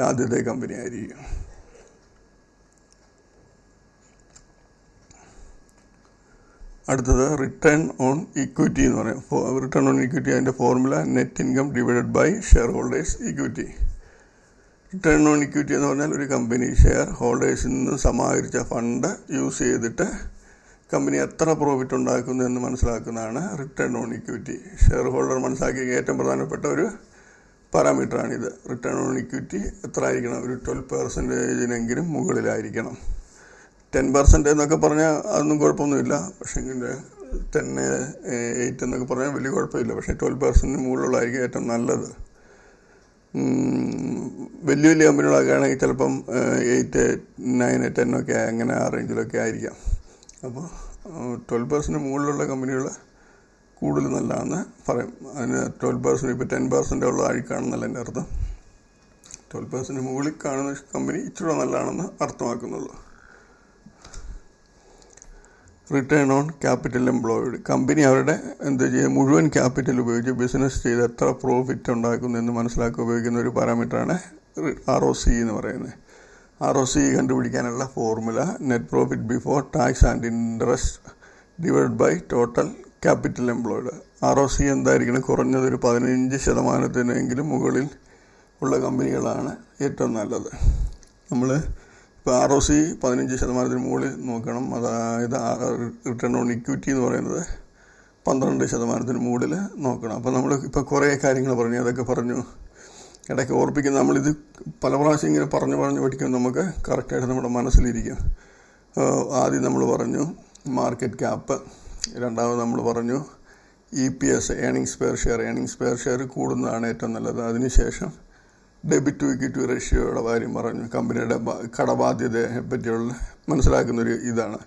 ആദ്യത്തെ കമ്പനി ആയിരിക്കും. അടുത്തത് റിട്ടേൺ ഓൺ ഇക്വിറ്റി എന്ന് പറയും. റിട്ടേൺ ഓൺ ഇക്വിറ്റി അതിൻ്റെ formula net income divided by share holders equity. Return on equity എന്ന് പറഞ്ഞാൽ ഒരു കമ്പനി ഷെയർ ഹോൾഡേഴ്സിൽ നിന്ന് സമാഹരിച്ച ഫണ്ട് യൂസ് ചെയ്തിട്ട് കമ്പനി എത്ര പ്രോഫിറ്റ് ഉണ്ടാക്കുന്നു എന്ന് മനസ്സിലാക്കുന്നതാണ് return on equity. Share holder മനസ്സിലാക്കിയ ഏറ്റവും പ്രധാനപ്പെട്ട ഒരു പാരാമീറ്ററാണിത്. റിട്ടേൺ ഓൺ ഇക്വിറ്റി എത്ര ആയിരിക്കണം, ഒരു 12% മുകളിലായിരിക്കണം. 10% എന്നൊക്കെ പറഞ്ഞാൽ അതൊന്നും കുഴപ്പമൊന്നുമില്ല, പക്ഷേ 10, 8 എന്നൊക്കെ പറഞ്ഞാൽ വലിയ കുഴപ്പമില്ല. പക്ഷേ 12% മുകളിലുള്ളതായിരിക്കും ഏറ്റവും നല്ലത്. വലിയ വലിയ കമ്പനികളൊക്കെ ആണെങ്കിൽ ചിലപ്പം 8, 9, 10 ഒക്കെ അങ്ങനെ ആ റേഞ്ചിലൊക്കെ ആയിരിക്കാം. അപ്പോൾ 12% മുകളിലുള്ള കമ്പനികൾ കൂടുതൽ നല്ലതാണെന്ന് പറയും. അതിന് 12%, ഇപ്പോൾ 10% ഉള്ള ആഴ്ചയാണെന്നല്ല എൻ്റെ അർത്ഥം. 12% മുകളിൽ കാണുന്ന കമ്പനി ഇച്ചിരി നല്ലതാണെന്ന് അർത്ഥമാക്കുന്നുള്ളൂ. Return on capital employed. Company അവരുടെ മുഴുവൻ ക്യാപിറ്റൽ ഉപയോഗിച്ച് ബിസിനസ് ചെയ്ത് എത്ര പ്രോഫിറ്റ് ഉണ്ടാക്കുന്നു എന്ന് മനസ്സിലാക്കി ഉപയോഗിക്കുന്ന ഒരു പാരാമീറ്ററാണ് ROC എന്ന് പറയുന്നത്. ROC കണ്ടുപിടിക്കാനുള്ള formula net profit before tax and interest divide by total capital employed. ROC എന്തായിരിക്കണം, കുറഞ്ഞത് ഒരു 15% മുകളിൽ ഉള്ള കമ്പനികളാണ് ഏറ്റവും നല്ലത്. നമ്മൾ ഇപ്പോൾ ROC 15% മുകളിൽ നോക്കണം. അതായത് റിട്ടേൺ ഓൺ ഇക്വിറ്റി എന്ന് പറയുന്നത് 12% മുകളിൽ നോക്കണം. അപ്പോൾ നമ്മൾ ഇപ്പോൾ കുറേ കാര്യങ്ങൾ പറഞ്ഞു, അതൊക്കെ പറഞ്ഞു. ഇടയ്ക്ക് ഓർപ്പിക്കുന്ന നമ്മളിത് പല പ്രാവശ്യം ഇങ്ങനെ പറഞ്ഞു പഠിക്കും, നമുക്ക് കറക്റ്റായിട്ട് നമ്മുടെ മനസ്സിലിരിക്കും. ആദ്യം നമ്മൾ പറഞ്ഞു മാർക്കറ്റ് ക്യാപ്പ്, രണ്ടാമത് നമ്മൾ പറഞ്ഞു EPS ഏണിങ്സ് പെർ ഷെയർ കൂടുന്നതാണ് ഏറ്റവും നല്ലത്. അതിനുശേഷം ഡെബിറ്റ് ടു ഇക്വിറ്റി റേഷ്യോയുടെ കാര്യം പറഞ്ഞു. കമ്പനിയുടെ കടബാധ്യതയെ പറ്റിയുള്ള മനസ്സിലാക്കുന്നൊരു ഇതാണ്.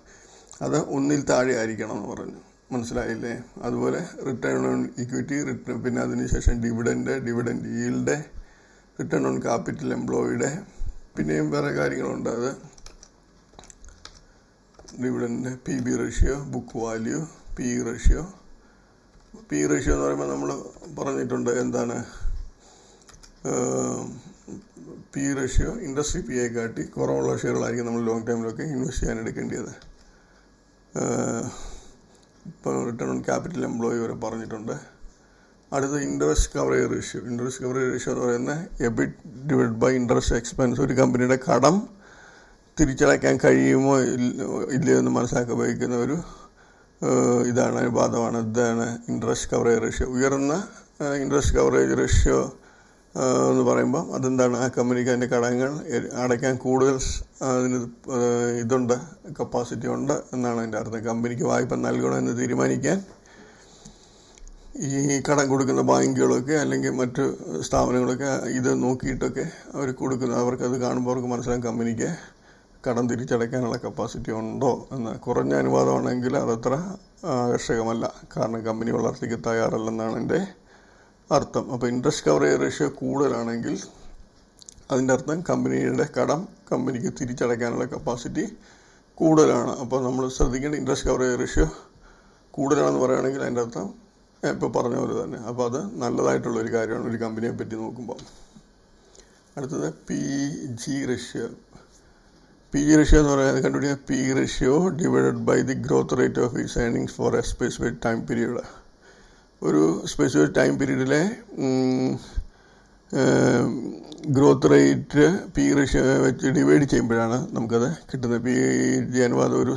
അത് 1-ൽ താഴെ ആയിരിക്കണം എന്ന് പറഞ്ഞു. മനസ്സിലായില്ലേ? അതുപോലെ റിട്ടേൺ ഓൺ ഇക്വിറ്റി, പിന്നെ അതിനുശേഷം dividend yield, return on capital എംപ്ലോയിയുടെ, പിന്നെയും വേറെ കാര്യങ്ങളുണ്ട്. അത് dividend, PB ratio, book value, PE ratio. PE ratio എന്ന് പറയുമ്പോൾ നമ്മൾ പറഞ്ഞിട്ടുണ്ട് എന്താണ്, PE റേഷ്യോ ഇൻഡസ്ട്രി PE കാട്ടി കുറവുള്ള ഷെയറുകളായിരിക്കും നമ്മൾ ലോങ് ടൈമിലൊക്കെ ഇൻവെസ്റ്റ് ചെയ്യാൻ എടുക്കേണ്ടത്. ഇപ്പോൾ റിട്ടേൺ ഓൺ ക്യാപിറ്റൽ എംപ്ലോയി വരെ പറഞ്ഞിട്ടുണ്ട്. അടുത്ത interest coverage ratio. Interest coverage ratio എന്ന് പറയുന്നത് EBIT divide by interest expense. ഒരു കമ്പനിയുടെ കടം തിരിച്ചടയ്ക്കാൻ കഴിയുമോ ഇല്ലയോ എന്ന് മനസ്സിലാക്കി ഉപയോഗിക്കുന്ന ഒരു ഇതാണ്, അനുപാതമാണ്. ഇതാണ് ഇൻട്രസ്റ്റ് കവറേജ് റേഷ്യോ. ഉയർന്ന ഇൻട്രസ്റ്റ് കവറേജ് റേഷ്യോ എന്ന് പറയുമ്പം അതെന്താണ്, ആ കമ്പനിക്ക് അതിൻ്റെ കടങ്ങൾ അടയ്ക്കാൻ കൂടുതൽ അതിന് ഇതുണ്ട്, കപ്പാസിറ്റി ഉണ്ട് എന്നാണ് അതിൻ്റെ അർത്ഥം. കമ്പനിക്ക് വായ്പ നൽകണമെന്ന് തീരുമാനിക്കാൻ ഈ കടം കൊടുക്കുന്ന ബാങ്കുകളൊക്കെ അല്ലെങ്കിൽ മറ്റ് സ്ഥാപനങ്ങളൊക്കെ ഇത് നോക്കിയിട്ടൊക്കെ അവർ കൊടുക്കുന്നത്. അവർക്കത് കാണുമ്പോൾ അവർക്ക് മനസ്സിലാകും കമ്പനിക്ക് കടം തിരിച്ചടയ്ക്കാനുള്ള കപ്പാസിറ്റി ഉണ്ടോ എന്ന്. കുറഞ്ഞ അനുപാതമാണെങ്കിൽ അതത്ര ആകർഷകമല്ല, കാരണം കമ്പനി വളർച്ചയ്ക്ക് തയ്യാറല്ലെന്നാണ് എൻ്റെ അർത്ഥം. അപ്പോൾ ഇൻട്രസ്റ്റ് കവറേജ് റേഷ്യോ കൂടുതലാണെങ്കിൽ അതിൻ്റെ അർത്ഥം കമ്പനിയുടെ കടം കമ്പനിക്ക് തിരിച്ചടയ്ക്കാനുള്ള കപ്പാസിറ്റി കൂടുതലാണ്. അപ്പോൾ നമ്മൾ ശ്രദ്ധിക്കേണ്ട ഇൻട്രസ്റ്റ് കവറേജ് റേഷ്യോ കൂടുതലാണെന്ന് പറയുകയാണെങ്കിൽ അതിൻ്റെ അർത്ഥം ഇപ്പോൾ പറഞ്ഞ പോലെ തന്നെ. അപ്പോൾ അത് നല്ലതായിട്ടുള്ളൊരു കാര്യമാണ് ഒരു കമ്പനിയെ പറ്റി നോക്കുമ്പോൾ. അടുത്തത് PG റേഷ്യോ. PG റേഷ്യോ എന്ന് പറയുന്നത് കണ്ടുപിടിക്കുക PE ratio divided by the growth rate of its earnings for a specific time period. ഒരു സ്പെസിഫിക് ടൈം പീരീഡിലെ ഗ്രോത്ത് റേറ്റ് PE റേഷ്യോ വെച്ച് ഡിവൈഡ് ചെയ്യുമ്പോഴാണ് നമുക്കത് കിട്ടുന്നത്. PG അനുപാതം ഒരു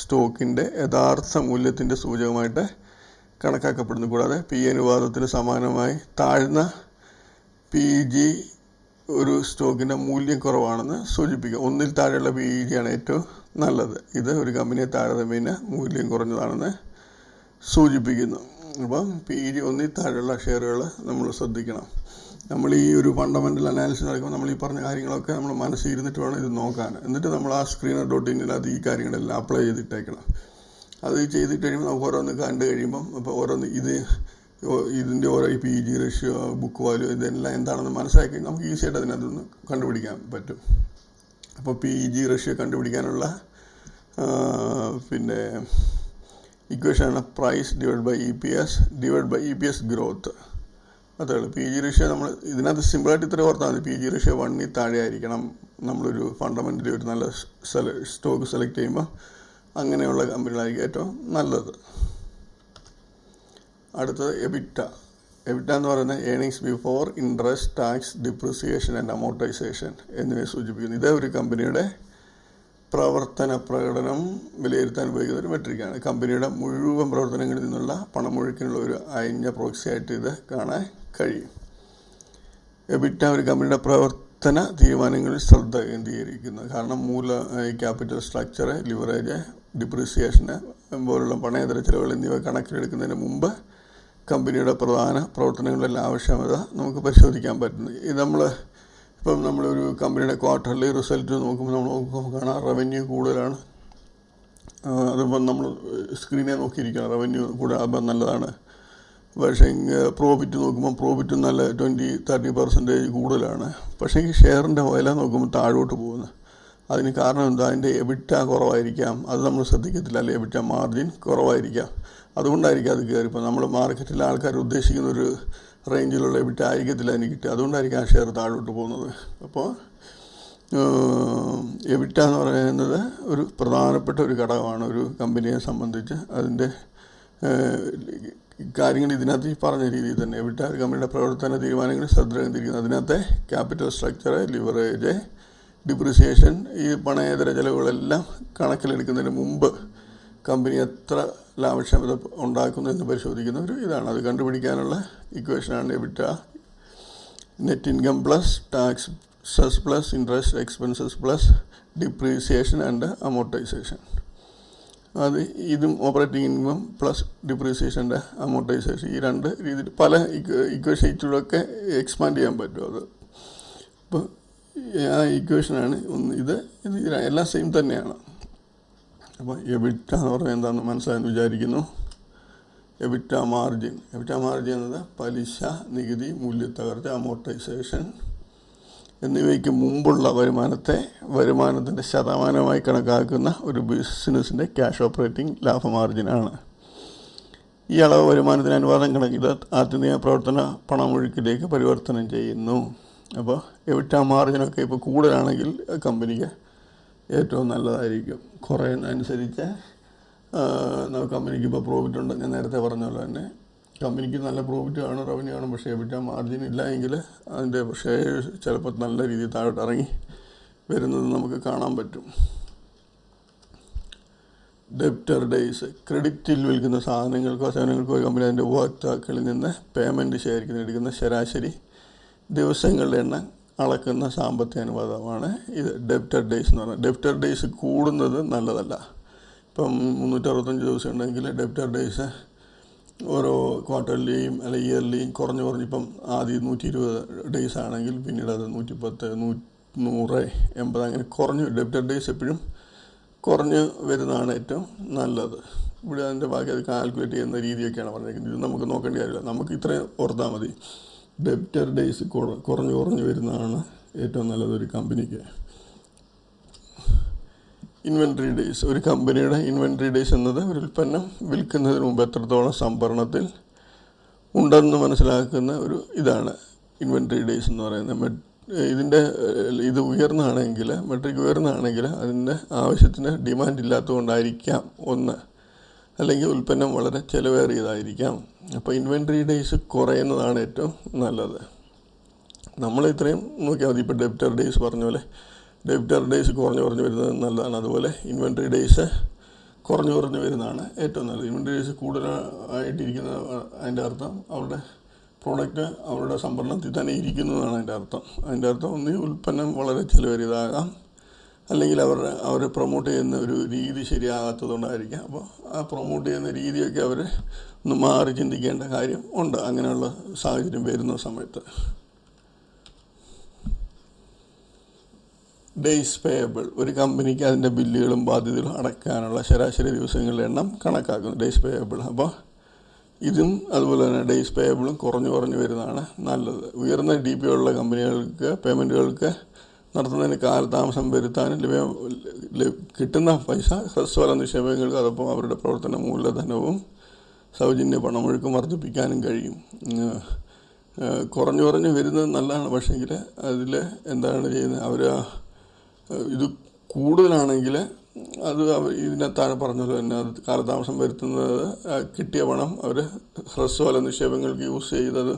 സ്റ്റോക്കിൻ്റെ യഥാർത്ഥ മൂല്യത്തിൻ്റെ സൂചകമായിട്ട് കണക്കാക്കപ്പെടുന്നു. കൂടാതെ PE അനുപാതത്തിന് സമാനമായി താഴ്ന്ന PEG ഒരു സ്റ്റോക്കിൻ്റെ മൂല്യം കുറവാണെന്ന് സൂചിപ്പിക്കുക. 1-ൽ താഴെയുള്ള PEG ആണ് ഏറ്റവും നല്ലത്. ഇത് ഒരു കമ്പനിയെ താരതമ്യേന മൂല്യം കുറഞ്ഞതാണെന്ന് സൂചിപ്പിക്കുന്നു. അപ്പം PEG 1-ൽ താഴെയുള്ള ഷെയറുകൾ നമ്മൾ ശ്രദ്ധിക്കണം. നമ്മൾ ഈ ഒരു ഫണ്ടമെൻ്റൽ അനാലിസിസ് നടക്കുമ്പോൾ നമ്മൾ ഈ പറഞ്ഞ കാര്യങ്ങളൊക്കെ നമ്മൾ മനസ്സിൽ ഇരുന്നിട്ട് വേണം ഇത് നോക്കാൻ. എന്നിട്ട് നമ്മൾ ആ screener.in-ൽ ഈ കാര്യങ്ങളെല്ലാം അപ്ലൈ ചെയ്തിട്ടേക്കണം. അത് ചെയ്തിട്ട് കഴിയുമ്പോൾ നമുക്ക് ഓരോന്ന് കണ്ടു കഴിയുമ്പം അപ്പോൾ ഓരോന്ന് ഇതിൻ്റെ ഓരോ PEG റേഷ്യോ, ബുക്ക് വാല്യൂ ഇതെല്ലാം എന്താണെന്ന് മനസ്സിലാക്കി നമുക്ക് ഈസിയായിട്ട് അതിനകത്തൊന്ന് കണ്ടുപിടിക്കാൻ പറ്റും. അപ്പോൾ PEG റേഷ്യോ കണ്ടുപിടിക്കാനുള്ള പിന്നെ ഇക്വേഷനാണ് price divide by EPS growth. അതേ ഉള്ളൂ. PEG റേഷ്യോ നമ്മൾ ഇതിനകത്ത് സിമ്പിളായിട്ട് ഇത്ര ഓർത്താൽ മതി. PEG റേഷ്യോ 1-ൽ താഴെ ആയിരിക്കണം നമ്മളൊരു ഫണ്ടമെൻ്റലി ഒരു നല്ല സ്റ്റോക്ക് സെലക്ട് ചെയ്യുമ്പോൾ. അങ്ങനെയുള്ള കമ്പനികളായിരിക്കും ഏറ്റവും നല്ലത്. അടുത്തത് EBITDA എന്ന് പറയുന്നത് earnings before interest, tax, depreciation and amortisation എന്നിവയെ സൂചിപ്പിക്കുന്നു. ഇത് ഒരു കമ്പനിയുടെ പ്രവർത്തന പ്രകടനം വിലയിരുത്താൻ ഉപയോഗിക്കുന്ന ഒരു മെട്രിക്കാണ്. കമ്പനിയുടെ മുഴുവൻ പ്രവർത്തനങ്ങളിൽ നിന്നുള്ള പണമൊഴുക്കിനുള്ള ഒരു അയഞ്ഞ പ്രോക്സിയായിട്ട് ഇത് കാണാൻ കഴിയും. EBITDA ഒരു കമ്പനിയുടെ പ്രവർത്തന തീരുമാനങ്ങളിൽ ശ്രദ്ധ കേന്ദ്രീകരിക്കുന്നു. കാരണം ക്യാപിറ്റൽ സ്ട്രക്ചർ, ലിവറേജ്, ഡിപ്രിസിയേഷന് പോലുള്ള പണേതര ചെലവുകൾ എന്നിവ കണക്കിലെടുക്കുന്നതിന് മുമ്പ് കമ്പനിയുടെ പ്രധാന പ്രവർത്തനങ്ങളുടെ ആവശ്യകത നമുക്ക് പരിശോധിക്കാൻ പറ്റുന്നു. ഇത് ഇപ്പം നമ്മളൊരു കമ്പനിയുടെ ക്വാർട്ടർലി റിസൾട്ട് നോക്കുമ്പോൾ നമ്മൾ കാണാം റവന്യൂ കൂടുതലാണ്. അതിപ്പം നമ്മൾ സ്ക്രീനെ നോക്കിയിരിക്കണം. റവന്യൂ കൂടുതൽ നല്ലതാണ്. പക്ഷേ പ്രോഫിറ്റ് നോക്കുമ്പോൾ പ്രോഫിറ്റ് നല്ല 20-30% കൂടുതലാണ്. പക്ഷേ ഈ ഷെയറിൻ്റെ വില നോക്കുമ്പോൾ താഴോട്ട് പോകുന്നു. അതിന് കാരണം എന്താ? അതിൻ്റെ EBITDA കുറവായിരിക്കാം. അത് നമ്മൾ ശ്രദ്ധിക്കത്തില്ല. അല്ലെങ്കിൽ EBITDA മാർജിൻ കുറവായിരിക്കാം. അതുകൊണ്ടായിരിക്കും അത് കയറി. ഇപ്പോൾ നമ്മൾ മാർക്കറ്റിലെ ആൾക്കാർ ഉദ്ദേശിക്കുന്ന ഒരു റേഞ്ചിലുള്ള EBITDA ആയിരിക്കത്തില്ല അതിന് കിട്ടുക. അതുകൊണ്ടായിരിക്കും ആ ഷെയർ താഴോട്ട് പോകുന്നത്. അപ്പോൾ EBITDA എന്ന് പറയുന്നത് ഒരു പ്രധാനപ്പെട്ട ഒരു ഘടകമാണ് ഒരു കമ്പനിയെ സംബന്ധിച്ച്. അതിൻ്റെ കാര്യങ്ങൾ ഇതിനകത്ത് ഈ പറഞ്ഞ രീതിയിൽ തന്നെ EBITDA ഒരു കമ്പനിയുടെ പ്രവർത്തന തീരുമാനങ്ങളിൽ ശ്രദ്ധ കേന്ദ്രീകരിക്കുന്നത്. അതിനകത്തെ ക്യാപിറ്റൽ സ്ട്രക്ചർ, ലിവറേജ്, ഡിപ്രിസിയേഷൻ, ഈ പണേതര ചെലവുകളെല്ലാം കണക്കിലെടുക്കുന്നതിന് മുമ്പ് കമ്പനി എത്ര ലാഭക്ഷമത ഉണ്ടാക്കുന്നു എന്ന് പരിശോധിക്കുന്ന ഒരു ഇതാണ്. അത് കണ്ടുപിടിക്കാനുള്ള ഇക്വേഷനാണ് EBITDA net income plus taxes plus interest expenses plus depreciation and amortisation. ഇതും ഓപ്പറേറ്റിംഗ് ഇൻകം പ്ലസ് ഡിപ്രീസിയേഷൻ്റെ അമോർട്ടൈസേഷൻ, ഈ രണ്ട് രീതിയിൽ പല ഇക്വേഷൻ ഇച്ചിലൊക്കെ എക്സ്പാൻഡ് ചെയ്യാൻ പറ്റും. അത് ഇപ്പോൾ ആ ഇക്വേഷനാണ് ഇത് എല്ലാം സെയിം തന്നെയാണ്. അപ്പോൾ EBITDA എന്ന് പറയുന്നത് എന്താണെന്ന് മനസ്സിലായെന്ന് വിചാരിക്കുന്നു. EBITDA മാർജിൻ എന്നത് പലിശ, നികുതി, മൂല്യത്തകർച്ച, അമോർട്ടൈസേഷൻ എന്നിവയ്ക്ക് മുമ്പുള്ള വരുമാനത്തിൻ്റെ ശതമാനമായി കണക്കാക്കുന്ന ഒരു ബിസിനസ്സിൻ്റെ ക്യാഷ് ഓപ്പറേറ്റിംഗ് ലാഭ മാർജിനാണ്. ഈ അളവ് വരുമാനത്തിന് അനുപാതം കണക്കിൽ ആത്യന്തിക പ്രവർത്തന പണമൊഴുക്കിലേക്ക് പരിവർത്തനം ചെയ്യുന്നു. അപ്പോൾ EBITDA മാർജിനൊക്കെ ഇപ്പോൾ കൂടുതലാണെങ്കിൽ കമ്പനിക്ക് ഏറ്റവും നല്ലതായിരിക്കും. കുറയുന്നതനുസരിച്ച് കമ്പനിക്ക് ഇപ്പോൾ പ്രോഫിറ്റ് ഉണ്ട്. ഞാൻ നേരത്തെ പറഞ്ഞ പോലെ തന്നെ കമ്പനിക്ക് നല്ല പ്രോഫിറ്റ് കാണും, റവന്യൂ കാണും. പക്ഷേ EBITDA മാർജിൻ ഇല്ല എങ്കിൽ അതിൻ്റെ ഷെയർ ചിലപ്പോൾ നല്ല രീതിയിൽ താഴോട്ട് ഇറങ്ങി വരുന്നത് നമുക്ക് കാണാൻ പറ്റും. ഡെപ്റ്റർ ഡേയ്സ്, ക്രെഡിറ്റിൽ വിൽക്കുന്ന സാധനങ്ങൾക്കോ സേവനങ്ങൾക്കോ കമ്പനി അതിൻ്റെ ഉപഭോക്താക്കളിൽ നിന്ന് പേയ്മെൻറ്റ് ശേഖരിക്കുന്ന എടുക്കുന്ന ശരാശരി ദിവസങ്ങളുടെ എണ്ണം അളക്കുന്ന സാമ്പത്തിക അനുപാതമാണ് ഇത് ഡെപ്റ്റർ ഡേയ്സ് എന്ന് പറയുന്നത്. ഡെപ്റ്റർ ഡേയ്സ് കൂടുന്നത് നല്ലതല്ല. ഇപ്പം 365 ദിവസം ഉണ്ടെങ്കിൽ ഡെപ്റ്റർ ഡേയ്സ് ഓരോ ക്വാർട്ടർലിയും അല്ലെങ്കിൽ ഇയർലിയും കുറഞ്ഞ് ഇപ്പം ആദ്യം 120 ഡേയ്സ് ആണെങ്കിൽ പിന്നീട് അത് 110, 100, 80 അങ്ങനെ കുറഞ്ഞ് ഡെപ്റ്റർ ഡേയ്സ് എപ്പോഴും കുറഞ്ഞ് വരുന്നതാണ് ഏറ്റവും നല്ലത്. ഇവിടെ അതിൻ്റെ ബാക്കി അത് കാൽക്കുലേറ്റ് ചെയ്യുന്ന രീതിയൊക്കെയാണ് പറഞ്ഞിരിക്കുന്നത്. ഇത് നമുക്ക് നോക്കേണ്ട കാര്യമില്ല. നമുക്ക് ഇത്രയും ഓർത്താൽ മതി. ഡെപ്റ്റർ ഡേയ്സ് കുറഞ്ഞ് വരുന്നതാണ് ഏറ്റവും നല്ലത് ഒരു കമ്പനിക്ക്. ഇൻവെൻട്രി ഡേയ്സ്, ഒരു കമ്പനിയുടെ ഇൻവെൻട്രി ഡേയ്സ് എന്നത് ഒരു ഉൽപ്പന്നം വിൽക്കുന്നതിന് മുമ്പ് എത്രത്തോളം സംഭരണത്തിൽ ഉണ്ടെന്ന് മനസ്സിലാക്കുന്ന ഒരു ഇതാണ് ഇൻവെൻട്രി ഡേയ്സ് എന്ന് പറയുന്നത്. ഇത് ഉയർന്നതാണെങ്കിൽ, മെട്രിക് ഉയർന്നതാണെങ്കിൽ അതിൻ്റെ ആവശ്യത്തിന് ഡിമാൻഡ് ഇല്ലാത്തതുകൊണ്ടായിരിക്കാം ഒന്ന്, അല്ലെങ്കിൽ ഉൽപ്പന്നം വളരെ ചിലവേറിയതായിരിക്കാം. അപ്പോൾ ഇൻവെൻട്രി ഡേയ്സ് കുറയുന്നതാണ് ഏറ്റവും നല്ലത്. നമ്മൾ ഇത്രയും നോക്കിയാൽ മതി. ഇപ്പോൾ ഡെപ്റ്റർ ഡേയ്സ് പറഞ്ഞ പോലെ ഡെപ്റ്റർ ഡേയ്സ് കുറഞ്ഞ് വരുന്നത് നല്ലതാണ്. അതുപോലെ ഇൻവെൻട്രി ഡേയ്സ് കുറഞ്ഞു കുറഞ്ഞു വരുന്നതാണ് ഏറ്റവും നല്ലത്. ഇൻവെൻ്ററി ഡേയ്സ് കൂടുതലായിട്ടിരിക്കുന്ന അതിൻ്റെ അർത്ഥം അവരുടെ പ്രോഡക്റ്റ് അവരുടെ സംഭരണത്തിൽ തന്നെ ഇരിക്കുന്നതാണ് അതിൻ്റെ അർത്ഥം ഒന്നീ ഉൽപ്പന്നം വളരെ ചിലവേറിയതാകാം, അല്ലെങ്കിൽ അവർ പ്രൊമോട്ട് ചെയ്യുന്ന ഒരു രീതി ശരിയാകാത്തതുകൊണ്ടായിരിക്കാം. അപ്പോൾ ആ പ്രൊമോട്ട് ചെയ്യുന്ന രീതിയൊക്കെ അവർ ഒന്ന് മാറി ചിന്തിക്കേണ്ട കാര്യം ഉണ്ട് അങ്ങനെയുള്ള സാഹചര്യം വരുന്ന സമയത്ത്. ഡേയ്സ് പേയബിൾ, ഒരു കമ്പനിക്ക് അതിൻ്റെ ബില്ലുകളും ബാധ്യതകളും അടയ്ക്കാനുള്ള ശരാശരി ദിവസങ്ങളുടെ എണ്ണം കണക്കാക്കുന്നു, ഡേയ്സ് പേയബിൾ. അപ്പോൾ ഇതും അതുപോലെ തന്നെ ഡേയ്സ് പേയബിളും കുറഞ്ഞു വരുന്നതാണ് നല്ലത്. ഉയർന്ന DPO ഉള്ള കമ്പനികൾക്ക് പേയ്മെൻറ്റുകൾക്ക് നടത്തുന്നതിന് കാലതാമസം വരുത്താനും കിട്ടുന്ന പൈസ ഹ്രസ്വകാല നിക്ഷേപങ്ങൾക്ക് അതോടൊപ്പം അവരുടെ പ്രവർത്തന മൂലധനവും സൗജന്യ പണമൊഴുക്കും വർദ്ധിപ്പിക്കാനും കഴിയും. കുറഞ്ഞു വരുന്നത് നല്ലതാണ്. പക്ഷേങ്കിൽ അതിൽ എന്താണ് ചെയ്യുന്നത്, ഇത് കൂടുതലാണെങ്കിൽ അത് ഇതിനെ താഴെ പറഞ്ഞല്ലോ തന്നെ അത് കാലതാമസം വരുത്തുന്നത് കിട്ടിയ പണം അവർ ഹ്രസ്വകാല നിക്ഷേപങ്ങൾക്ക് യൂസ് ചെയ്തത്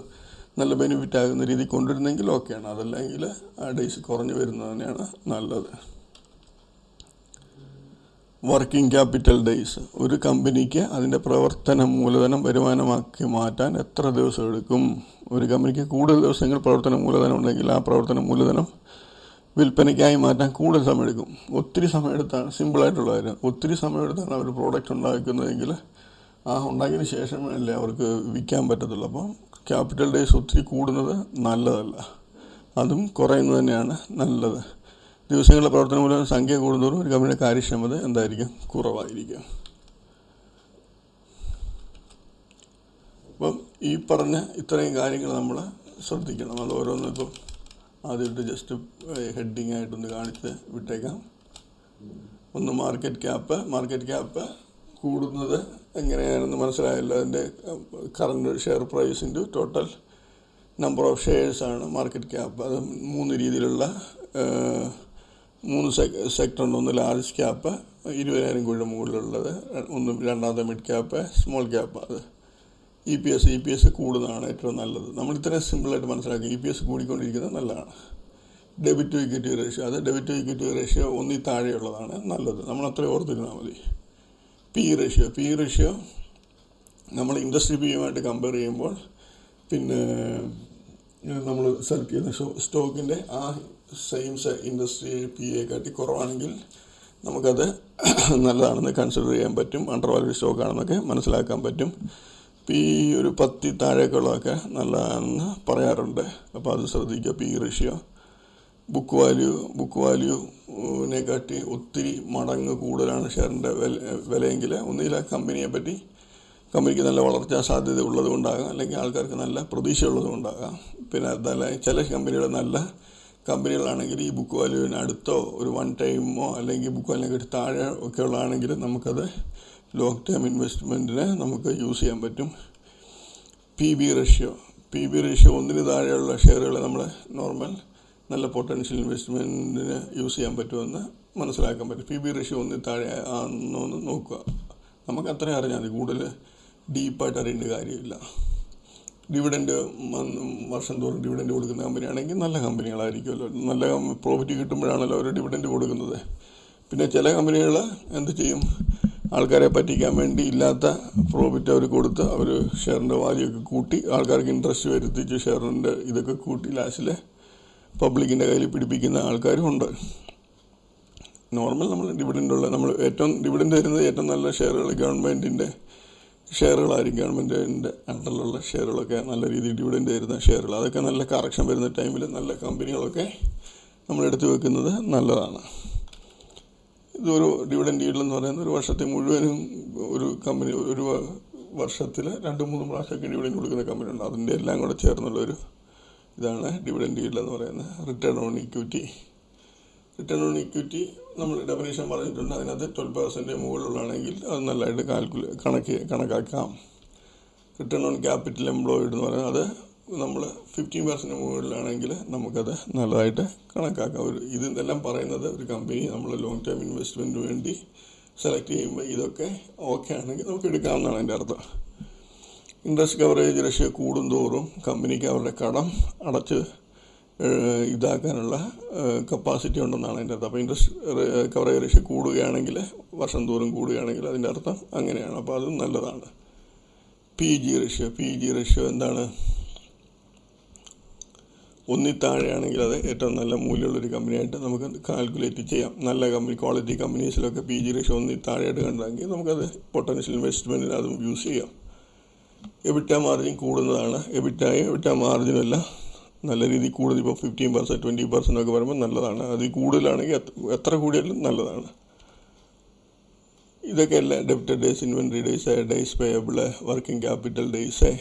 നല്ല ബെനിഫിറ്റ് ആകുന്ന രീതി കൊണ്ടുവരുന്നെങ്കിൽ ഓക്കെയാണ്. അതല്ലെങ്കിൽ ആ ഡേയ്സ് കുറഞ്ഞു വരുന്നത് തന്നെയാണ് നല്ലത്. വർക്കിംഗ് ക്യാപിറ്റൽ ഡേയ്സ്, ഒരു കമ്പനിക്ക് അതിൻ്റെ പ്രവർത്തന മൂലധനം വരുമാനമാക്കി മാറ്റാൻ എത്ര ദിവസം എടുക്കും? ഒരു കമ്പനിക്ക് കൂടുതൽ ദിവസങ്ങൾ പ്രവർത്തന മൂലധനം ഉണ്ടെങ്കിൽ ആ പ്രവർത്തന മൂലധനം വിൽപ്പനയ്ക്കായി മാറ്റാൻ കൂടുതൽ സമയമെടുക്കും. ഒത്തിരി സമയമെടുത്താണ്, സിമ്പിളായിട്ടുള്ള കാര്യം, ഒത്തിരി സമയമെടുത്താണ് അവർ പ്രോഡക്റ്റ് ഉണ്ടാക്കുന്നതെങ്കിൽ ആ ഉണ്ടാക്കിയതിന് ശേഷമല്ലേ അവർക്ക് വിൽക്കാൻ പറ്റത്തുള്ളൂ. അപ്പം ക്യാപിറ്റൽ ഡേയ്സ് ഒത്തിരി കൂടുന്നത് നല്ലതല്ല, അതും കുറയുന്നത് തന്നെയാണ് നല്ലത്. ദിവസങ്ങളുടെ പ്രവർത്തനം മൂലം സംഖ്യ കൂടുന്നതോറും ഒരു കമ്പനിയുടെ കാര്യക്ഷമത എന്തായിരിക്കും? കുറവായിരിക്കും. അപ്പം ഈ പറഞ്ഞ ഇത്രയും കാര്യങ്ങൾ നമ്മൾ ശ്രദ്ധിക്കണം. അത് ഓരോന്നും ഇപ്പം ആദ്യമായിട്ട് ജസ്റ്റ് ഹെഡിങ് ആയിട്ടൊന്ന് കാണിച്ച് വിട്ടേക്കാം. ഒന്ന് മാർക്കറ്റ് ക്യാപ്പ് കൂടുന്നത് എങ്ങനെയാണെന്ന് മനസ്സിലായല്ലോ. അതിൻ്റെ current share price into total number of ഷെയർസാണ് മാർക്കറ്റ് ക്യാപ്പ്. അത് 3 രീതിയിലുള്ള 3 സെക്ടറുണ്ട്. ഒന്ന് ലാർജ് ക്യാപ്പ് 20,000 കോടിയുടെ മുകളിലുള്ളത്, രണ്ടാമത്തെ മിഡ് ക്യാപ്പ്, സ്മോൾ ക്യാപ്പ്. അത് EPS കൂടുന്നതാണ് ഏറ്റവും നല്ലത്. നമ്മൾ ഇത്രയും സിമ്പിളായിട്ട് മനസ്സിലാക്കി. EPS കൂടിക്കൊണ്ടിരിക്കുന്നത് നല്ലതാണ്. ഡെബിറ്റ് ടു ഇക്വിറ്റി റേഷ്യോ, അത് ഡെബിറ്റ് ടു ഇക്വിറ്റി റേഷ്യോ 1 താഴെയുള്ളതാണ് നല്ലത്. നമ്മൾ അത്രയും ഓർത്തിരുന്നാൽ മതി. പി റേഷ്യോ നമ്മൾ ഇൻഡസ്ട്രി PE കമ്പയർ ചെയ്യുമ്പോൾ പിന്നെ നമ്മൾ സെലക്ട് ചെയ്യുന്ന സ്റ്റോക്കിൻ്റെ ആ സെയിം ഇൻഡസ്ട്രി PE കാട്ടി കുറവാണെങ്കിൽ നമുക്കത് നല്ലതാണെന്ന് കൺസിഡർ ചെയ്യാൻ പറ്റും. അണ്ടർ വാല്യൂ സ്റ്റോക്കാണെന്നൊക്കെ മനസ്സിലാക്കാൻ പറ്റും. ഒരു 10 താഴേക്കുള്ളതൊക്കെ നല്ലതാണെന്ന് പറയാറുണ്ട്. അപ്പോൾ അത് ശ്രദ്ധിക്കുക. PE റേഷ്യോ ബുക്ക് വാല്യൂവിനെ കാട്ടി ഒത്തിരി മടങ്ങ് കൂടുതലാണ് ഷെയറിൻ്റെ വിലയെങ്കിൽ ഒന്നുകിൽ കമ്പനിക്ക് നല്ല വളർച്ചാ സാധ്യത ഉള്ളത് കൊണ്ടാകാം, അല്ലെങ്കിൽ ആൾക്കാർക്ക് നല്ല പ്രതീക്ഷ ഉള്ളത് കൊണ്ടാകാം. പിന്നെ അതല്ല ചില കമ്പനികൾ നല്ല കമ്പനികളാണെങ്കിൽ ഈ ബുക്ക് വാല്യൂവിന് അടുത്തോ ഒരു 1 ടൈമോ അല്ലെങ്കിൽ ബുക്ക് വാല്യൂവിനെ താഴെ ഒക്കെ ഉള്ളതാണെങ്കിൽ നമുക്കത് ലോങ് ടേം ഇൻവെസ്റ്റ്മെൻറ്റിന് നമുക്ക് യൂസ് ചെയ്യാൻ പറ്റും. PB റേഷ്യോ 1 താഴെയുള്ള ഷെയറുകൾ നമ്മൾ നോർമൽ നല്ല പൊട്ടൻഷ്യൽ ഇൻവെസ്റ്റ്മെൻറ്റിന് യൂസ് ചെയ്യാൻ പറ്റുമെന്ന് മനസ്സിലാക്കാൻ പറ്റും. PB റേഷ്യോ 1 താഴെ ആണെന്നൊന്ന് നോക്കുക. നമുക്ക് അത്രയും അറിഞ്ഞാൽ മതി, കൂടുതൽ ഡീപ്പായിട്ട് അറിയേണ്ട കാര്യമില്ല. ഡിവിഡൻഡ് വർഷം തോറും ഡിവിഡൻഡ് കൊടുക്കുന്ന കമ്പനിയാണെങ്കിൽ നല്ല കമ്പനികളായിരിക്കുമല്ലോ. നല്ല പ്രോഫിറ്റ് കിട്ടുമ്പോഴാണല്ലോ അവർ ഡിവിഡൻഡ് കൊടുക്കുന്നത്. പിന്നെ ചില കമ്പനികൾ എന്ത് ചെയ്യും, ആൾക്കാരെ പറ്റിക്കാൻ വേണ്ടി ഇല്ലാത്ത പ്രോഫിറ്റ് അവർ കൊടുത്ത് അവർ ഷെയറിൻ്റെ വാല്യൂ ഒക്കെ കൂട്ടി ആൾക്കാർക്ക് ഇൻട്രസ്റ്റ് വരുത്തിച്ച് ഷെയറിൻ്റെ ഇതൊക്കെ കൂട്ടി ലാസ്റ്റിൽ പബ്ലിക്കിൻ്റെ കയ്യിൽ പിടിപ്പിക്കുന്ന ആൾക്കാരും ഉണ്ട്. നോർമൽ നമ്മൾ നമ്മൾ ഏറ്റവും ഡിവിഡൻഡ് തരുന്നത് ഏറ്റവും നല്ല ഷെയറുകൾ ഗവൺമെൻറ്റിൻ്റെ ഷെയറുകളായിരിക്കും. ഗവൺമെൻറ്റിൻ്റെ അണ്ടറിലുള്ള ഷെയറുകളൊക്കെ നല്ല രീതിയിൽ ഡിവിഡൻഡ് തരുന്ന ഷെയറുകൾ, അതൊക്കെ നല്ല കറക്ഷൻ വരുന്ന ടൈമിൽ നല്ല കമ്പനികളൊക്കെ നമ്മൾ എടുത്തു വെക്കുന്നത് നല്ലതാണ്. ഇതൊരു ഡിവിഡൻഡ് ഈൽഡ് എന്ന് പറയുന്നത് ഒരു വർഷത്തെ മുഴുവനും ഒരു കമ്പനി ഒരു വർഷത്തിൽ 2-3 പ്രാവശ്യമൊക്കെ ഡിവിഡൻഡ് കൊടുക്കുന്ന കമ്പനി ഉണ്ട്. അതിൻ്റെ എല്ലാം കൂടെ ചേർന്നുള്ളൊരു ഇതാണ് ഡിവിഡൻഡ് ഈൽഡ് എന്ന് പറയുന്നത്. റിട്ടേൺ ഓൺ ഇക്വിറ്റി നമ്മൾ ഡെഫിനേഷൻ പറഞ്ഞിട്ടുണ്ട്. അതിനകത്ത് 12% മുകളിലുള്ളതാണെങ്കിൽ അത് നല്ലതായിട്ട് കണക്കാക്കാം. റിട്ടേൺ ഓൺ ക്യാപിറ്റൽ എംപ്ലോയിഡ് എന്ന് പറയുന്നത് അത് നമ്മൾ 15% മുകളിലാണെങ്കിൽ നമുക്കത് നല്ലതായിട്ട് കണക്കാക്കാം. ഇതെല്ലാം പറയുന്നത് ഒരു കമ്പനി നമ്മൾ ലോങ് ടേം ഇൻവെസ്റ്റ്മെൻറ്റിന് വേണ്ടി സെലക്ട് ചെയ്യുമ്പോൾ ഇതൊക്കെ ഓക്കെ ആണെങ്കിൽ നമുക്ക് എടുക്കാവുന്നതാണ് എൻ്റെ അർത്ഥം. ഇൻട്രസ്റ്റ് കവറേജ് റേഷ്യോ കൂടുന്തോറും കമ്പനിക്ക് അവരുടെ കടം അടച്ച് ഇതാക്കാനുള്ള കപ്പാസിറ്റി ഉണ്ടെന്നാണ് അതിൻ്റെ അർത്ഥം. അപ്പോൾ ഇൻട്രസ്റ്റ് കവറേജ് റേഷ്യോ കൂടുകയാണെങ്കിൽ, വർഷം തോറും കൂടുകയാണെങ്കിൽ അതിൻ്റെ അർത്ഥം അങ്ങനെയാണ്. അപ്പോൾ അതും നല്ലതാണ്. പി ജി റേഷ്യോ എന്താണ്? 1 താഴെയാണെങ്കിൽ അത് ഏറ്റവും നല്ല മൂല്യമുള്ളൊരു കമ്പനിയായിട്ട് നമുക്ക് കാൽക്കുലേറ്റ് ചെയ്യാം. നല്ല കമ്പനി, ക്വാളിറ്റി കമ്പനീസിലൊക്കെ പി ജി റേഷ്യോ 1 താഴെയായിട്ട് കണ്ടെങ്കിൽ നമുക്കത് പൊട്ടൻഷ്യൽ ഇൻവെസ്റ്റ്മെൻറ്റിന് അതും യൂസ് ചെയ്യാം. എബിറ്റ മാർജിൻ കൂടുന്നതാണ്. എബിറ്റ മാർജിനും എല്ലാം നല്ല രീതിയിൽ കൂടുതൽ, ഇപ്പോൾ 15%, 20% ഒക്കെ വരുമ്പോൾ നല്ലതാണ്. അതിൽ കൂടുതലാണെങ്കിൽ എത്ര കൂടിയാലും നല്ലതാണ്. ഇതൊക്കെ എല്ലാം debited days, inventory days, days payable, working capital days,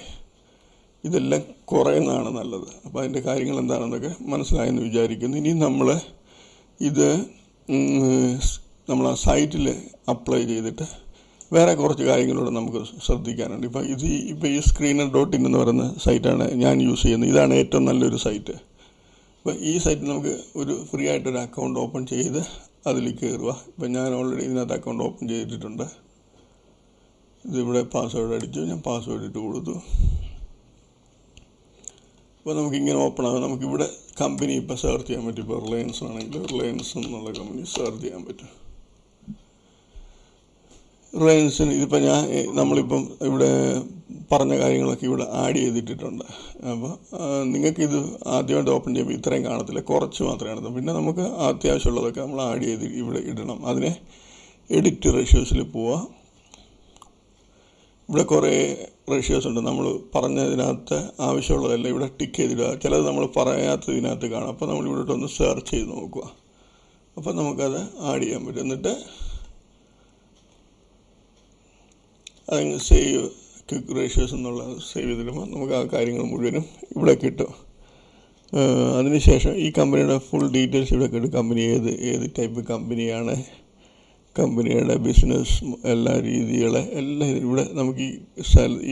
ഇതെല്ലാം കുറയുന്നതാണ് നല്ലത്. അപ്പോൾ അതിൻ്റെ കാര്യങ്ങൾ എന്താണെന്നൊക്കെ മനസ്സിലായെന്ന് വിചാരിക്കുന്നു. ഇനി നമ്മൾ ഇത് നമ്മൾ ആ സൈറ്റിൽ അപ്ലൈ ചെയ്തിട്ട് വേറെ കുറച്ച് കാര്യങ്ങളോട് നമുക്ക് ശ്രദ്ധിക്കാനുണ്ട്. ഇപ്പോൾ ഈ screener.in എന്ന് പറയുന്ന സൈറ്റാണ് ഞാൻ യൂസ് ചെയ്യുന്നത്. ഇതാണ് ഏറ്റവും നല്ലൊരു സൈറ്റ്. അപ്പോൾ ഈ സൈറ്റിൽ നമുക്ക് ഒരു ഫ്രീ ആയിട്ടൊരു അക്കൗണ്ട് ഓപ്പൺ ചെയ്ത് അതിൽ കയറുക. ഇപ്പം ഞാൻ ഓൾറെഡി ഇതിനകത്ത് അക്കൗണ്ട് ഓപ്പൺ ചെയ്തിട്ടുണ്ട്. ഇതിവിടെ പാസ്വേഡ് അടിച്ചു, ഞാൻ പാസ്വേഡ് ഇട്ട് കൊടുത്തു. അപ്പോൾ നമുക്കിങ്ങനെ ഓപ്പൺ ആകും. നമുക്കിവിടെ കമ്പനി ഇപ്പോൾ സെർച്ച് ചെയ്യാൻ പറ്റും. ഇപ്പോൾ റിലയൻസ് ആണെങ്കിൽ റിലയൻസ് എന്നുള്ള കമ്പനി സെർച്ച് ചെയ്യാൻ പറ്റും. റിലയൻസിന് ഇതിപ്പോൾ നമ്മളിപ്പം ഇവിടെ പറഞ്ഞ കാര്യങ്ങളൊക്കെ ഇവിടെ ആഡ് ചെയ്തിട്ടിട്ടുണ്ട്. അപ്പോൾ നിങ്ങൾക്കിത് ആദ്യമായിട്ട് ഓപ്പൺ ചെയ്യുമ്പോൾ ഇത്രയും കാണത്തില്ല, കുറച്ച് മാത്രമേ കാണത്തുള്ളൂ. പിന്നെ നമുക്ക് അത്യാവശ്യമുള്ളതൊക്കെ നമ്മൾ ആഡ് ചെയ്ത് ഇവിടെ ഇടണം. അതിനെ എഡിറ്റ് റേഷ്യോസിൽ പോവുക. ഇവിടെ കുറേ റേഷ്യോസ് ഉണ്ട്. നമ്മൾ പറഞ്ഞതിനകത്ത് ആവശ്യമുള്ളതല്ല ഇവിടെ ടിക്ക് ചെയ്തിടുക. ചിലത് നമ്മൾ പറയാത്തതിനകത്ത് കാണാം. അപ്പോൾ നമ്മൾ ഇവിടെ ഒന്ന് സെർച്ച് ചെയ്ത് നോക്കുക. അപ്പോൾ നമുക്കത് ആഡ് ചെയ്യാൻ പറ്റും. എന്നിട്ട് അതങ്ങ് സേവ് ക്വിക്ക് റേഷ്യോസ് എന്നുള്ള സേവ് ചെയ്തിടുമ്പോൾ നമുക്ക് ആ കാര്യങ്ങൾ മുഴുവനും ഇവിടെ കിട്ടും. അതിനുശേഷം ഈ കമ്പനിയുടെ ഫുൾ ഡീറ്റെയിൽസ് ഇവിടെ കിട്ടും. കമ്പനി ഏത് ടൈപ്പ് കമ്പനിയാണ്, കമ്പനിയുടെ ബിസിനസ്, എല്ലാ രീതികളെ എല്ലാം ഇവിടെ നമുക്ക്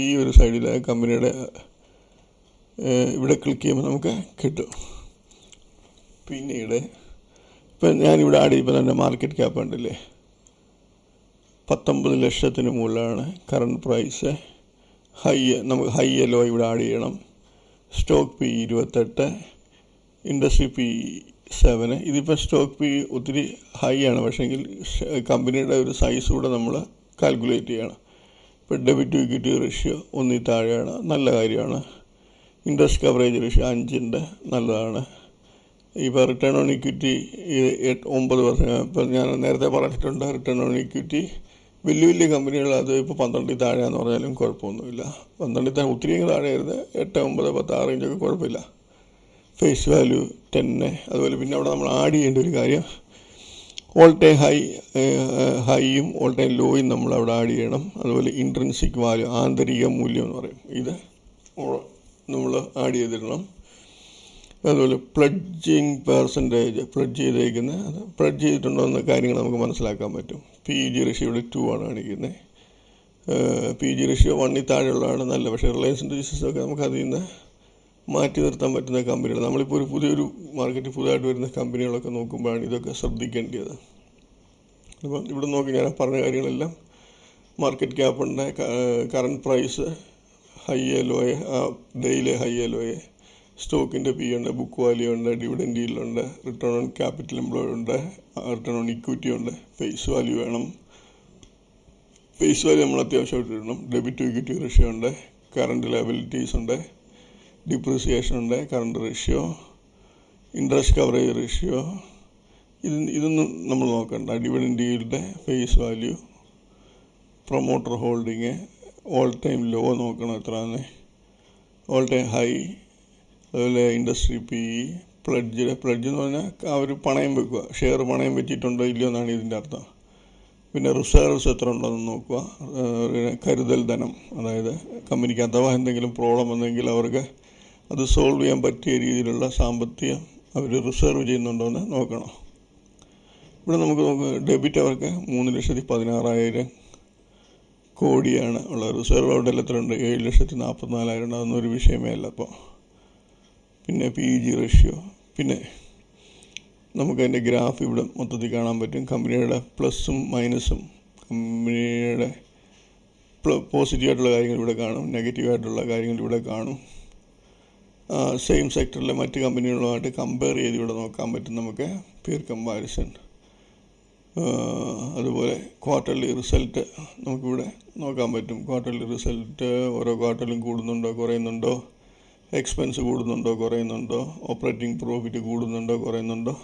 ഈ ഒരു സൈഡിൽ കമ്പനിയുടെ ഇവിടെ ക്ലിക്ക് ചെയ്യുമ്പോൾ നമുക്ക് കിട്ടും. പിന്നീട് ഇപ്പം ഞാനിവിടെ ആഡ് ചെയ്യുമ്പോൾ തന്നെ മാർക്കറ്റ് ക്യാപ്പ് ഉണ്ടല്ലേ, 19 ലക്ഷത്തിന് മുകളിലാണ് കറണ്ട് പ്രൈസ്. നമുക്ക് ഹൈ ലോ ഇവിടെ ആഡ് ചെയ്യണം. Stock P 28, industry P 7. ഇതിപ്പോൾ സ്റ്റോക്ക് പി ഒത്തിരി ഹൈ ആണ്, പക്ഷേങ്കിൽ കമ്പനിയുടെ ഒരു സൈസ് കൂടെ നമ്മൾ കാൽക്കുലേറ്റ് ചെയ്യണം. ഇപ്പോൾ ഡെബിറ്റ് ടു ഇക്വിറ്റി റേഷ്യോ 1 താഴെയാണ്, നല്ല കാര്യമാണ്. ഇൻട്രസ്റ്റ് കവറേജ് റേഷ്യോ 5 നല്ലതാണ്. ഇപ്പോൾ റിട്ടേൺ ഓൺ ഇക്വിറ്റി 9%. ഇപ്പോൾ ഞാൻ നേരത്തെ പറഞ്ഞിട്ടുണ്ട്, റിട്ടേൺ ഓൺ ഇക്വിറ്റി വലിയ കമ്പനികൾ അത് ഇപ്പോൾ 12 താഴെയാന്ന് പറഞ്ഞാലും കുഴപ്പമൊന്നുമില്ല. 12 താഴെ ഒത്തിരിയും താഴെയായിരുന്നു, 8, 9, 10, 6 റേഞ്ചൊക്കെ കുഴപ്പമില്ല. Face value 10. അതുപോലെ പിന്നെ അവിടെ നമ്മൾ ആഡ് ചെയ്യേണ്ട ഒരു കാര്യം, ഓൾ ടൈം ഹൈയും ഓൾ ടൈം ലോയും നമ്മൾ അവിടെ ആഡ് ചെയ്യണം. അതുപോലെ ഇൻട്രിൻസിക് വാല്യൂ, ആന്തരിക മൂല്യം എന്ന് പറയും, ഇത് നമ്മൾ ആഡ് ചെയ്തിടണം. അതുപോലെ പ്ലഡ്ജിങ് പെർസെൻറ്റേജ്, പ്ലഡ്ജ് ചെയ്തിട്ടുണ്ടോ എന്ന കാര്യങ്ങൾ നമുക്ക് മനസ്സിലാക്കാൻ പറ്റും. പി ജി റേഷ്യോ ഇവിടെ 2 ആണ് കാണിക്കുന്നത്. പി ജി റേഷ്യോ 1 താഴെയുള്ളതാണ് നല്ല. പക്ഷേ റിലയൻസിൻ്റെ ബിസിനസ്സൊക്കെ നമുക്ക് അതിൽ നിന്ന് മാറ്റി നിർത്താൻ പറ്റുന്ന കമ്പനികൾ. നമ്മളിപ്പോൾ ഒരു പുതിയൊരു മാർക്കറ്റിൽ പുതുതായിട്ട് വരുന്ന കമ്പനികളൊക്കെ നോക്കുമ്പോഴാണ് ഇതൊക്കെ ശ്രദ്ധിക്കേണ്ടത്. അപ്പം ഇവിടെ നോക്കി ഞാൻ പറഞ്ഞ കാര്യങ്ങളെല്ലാം മാർക്കറ്റ് ക്യാപ്പുണ്ട്, കറണ്ട് പ്രൈസ്, ഹൈ ലോയെ, ഡെയിലി ഹൈ ലോയെ, സ്റ്റോക്കിൻ്റെ പി ഉണ്ട്, ബുക്ക് വാല്യൂ ഉണ്ട്, ഡിവിഡൻഡ് ഡീലുണ്ട്, റിട്ടേൺ ഓൺ ക്യാപിറ്റൽ എംപ്ലോയ്ഡ് ഉണ്ട്, റിട്ടേൺ ഓൺ ഇക്വിറ്റി ഉണ്ട്, ഫേസ് വാല്യൂ വേണം. ഫേസ് വാല്യൂ നമ്മൾ അത്യാവശ്യമായിട്ട് ഇടണം. ഡെബിറ്റ് ടു ഇക്വിറ്റി റേഷ്യോ ഉണ്ട്, കറണ്ട് ലയബിലിറ്റീസ് ഉണ്ട്, ഡിപ്രിസിയേഷൻ ഉണ്ട്, current ratio, interest coverage ratio, ഇതൊന്നും നമ്മൾ നോക്കണ്ട. ഡിവിഡൻഡ് ഡീലിൻ്റെ face value, promoter holding, all time low നോക്കണം എത്രയാണ്, ഓൾ ടൈം ഹൈ, അതുപോലെ ഇൻഡസ്ട്രി പി ഇ, പ്ലഡ്ജ് എന്ന് പറഞ്ഞാൽ അവർ പണയം വെക്കുക, ഷെയർ പണയം വെച്ചിട്ടുണ്ടോ ഇല്ലയോ എന്നാണ് ഇതിൻ്റെ അർത്ഥം. പിന്നെ റിസർവ്സ് എത്ര ഉണ്ടെന്ന് നോക്കുക. കരുതൽ ധനം, അതായത് കമ്പനിക്ക് അഥവാ എന്തെങ്കിലും പ്രോബ്ലം വന്നെങ്കിൽ അവർക്ക് അത് സോൾവ് ചെയ്യാൻ പറ്റിയ രീതിയിലുള്ള സാമ്പത്തികം അവർ റിസർവ് ചെയ്യുന്നുണ്ടോ എന്ന് നോക്കണം. ഇവിടെ നമുക്ക് ഡെബിറ്റ് അവർക്ക് 3,16,000 കോടിയാണ് ഉള്ളത്. റിസർവ് അവിടെ എത്ര ഉണ്ട്? 7,44,000. അതൊന്നും ഒരു വിഷയമേ അല്ല. അപ്പോൾ പിന്നെ പി ജി റേഷ്യോ, പിന്നെ നമുക്കതിൻ്റെ ഗ്രാഫ് ഇവിടെ മൊത്തത്തിൽ കാണാൻ പറ്റും. കമ്പനിയുടെ പ്ലസും മൈനസും, കമ്പനിയുടെ പോസിറ്റീവായിട്ടുള്ള കാര്യങ്ങൾ ഇവിടെ കാണും, നെഗറ്റീവായിട്ടുള്ള കാര്യങ്ങൾ ഇവിടെ കാണും. സെയിം സെക്ടറിലെ മറ്റ് കമ്പനികളുമായിട്ട് കമ്പയർ ചെയ്ത് ഇവിടെ നോക്കാൻ പറ്റും നമുക്ക് പിയർ കമ്പാരിസൺ. അതുപോലെ ക്വാർട്ടർലി റിസൾട്ട് നമുക്കിവിടെ നോക്കാൻ പറ്റും. ക്വാർട്ടർലി റിസൾട്ട് ഓരോ ക്വാർട്ടറിലും കൂടുന്നുണ്ടോ കുറയുന്നുണ്ടോ, എക്സ്പെൻസ് കൂടുന്നുണ്ടോ കുറയുന്നുണ്ടോ, ഓപ്പറേറ്റിംഗ് പ്രോഫിറ്റ് കൂടുന്നുണ്ടോ കുറയുന്നുണ്ടോ.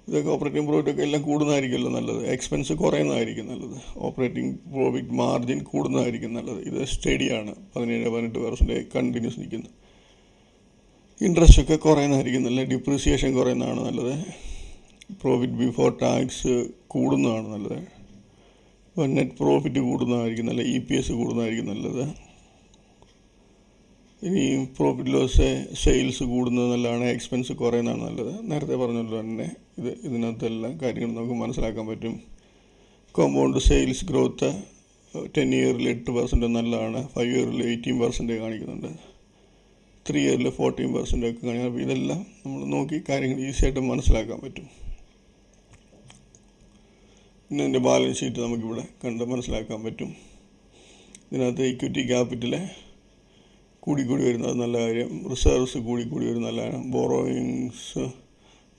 ഇതൊക്കെ ഓപ്പറേറ്റിംഗ് പ്രോഫിറ്റൊക്കെ എല്ലാം കൂടുന്നതായിരിക്കുമല്ലോ നല്ലത്. എക്സ്പെൻസ് കുറയുന്നതായിരിക്കും നല്ലത്. ഓപ്പറേറ്റിംഗ് പ്രോഫിറ്റ് മാർജിൻ കൂടുന്നതായിരിക്കും നല്ലത്. ഇത് സ്റ്റഡിയാണ്. 17-18% കണ്ടിന്യൂസ് നിൽക്കുന്നു. ഇൻട്രസ്റ്റ് ഒക്കെ കുറയുന്നതായിരിക്കും നല്ലത്. ഡിപ്രീസിയേഷൻ കുറയുന്നതാണ് നല്ലത്. പ്രോഫിറ്റ് ബിഫോർ ടാക്സ് കൂടുന്നതാണ് നല്ലത്. നെറ്റ് പ്രോഫിറ്റ് കൂടുന്നതായിരിക്കും നല്ലത്. EPS കൂടുന്നതായിരിക്കും നല്ലത്. ഇനി പ്രോഫിറ്റ് ലോസ് സെയിൽസ് കൂടുന്നത് നല്ലതാണ്. എക്സ്പെൻസ് കുറയുന്നതാണ് നല്ലത്. നേരത്തെ പറഞ്ഞല്ലോ തന്നെ ഇതിനകത്തെല്ലാം കാര്യങ്ങൾ നമുക്ക് മനസ്സിലാക്കാൻ പറ്റും. കോമ്പൗണ്ട് സെയിൽസ് ഗ്രോത്ത് 10 ഇയറിൽ 8% നല്ലതാണ്. 5 ഇയറിൽ 18% കാണിക്കുന്നുണ്ട്. 3 ഇയറിൽ 14% ഒക്കെ കാണിക്കും. അപ്പോൾ ഇതെല്ലാം നമ്മൾ നോക്കി കാര്യങ്ങൾ ഈസിയായിട്ട് മനസ്സിലാക്കാൻ പറ്റും. പിന്നെ ഇതിൻ്റെ ബാലൻസ് ഷീറ്റ് നമുക്കിവിടെ കണ്ട് മനസ്സിലാക്കാൻ പറ്റും. ഇതിനകത്ത് ഇക്വിറ്റി ക്യാപിറ്റൽ കൂടിക്കൂടി വരുന്നത് നല്ല കാര്യം. റിസർവ്സ് കൂടിക്കൂടി വരുന്നത് നല്ലതാണ്. ബോറോയിങ്സ്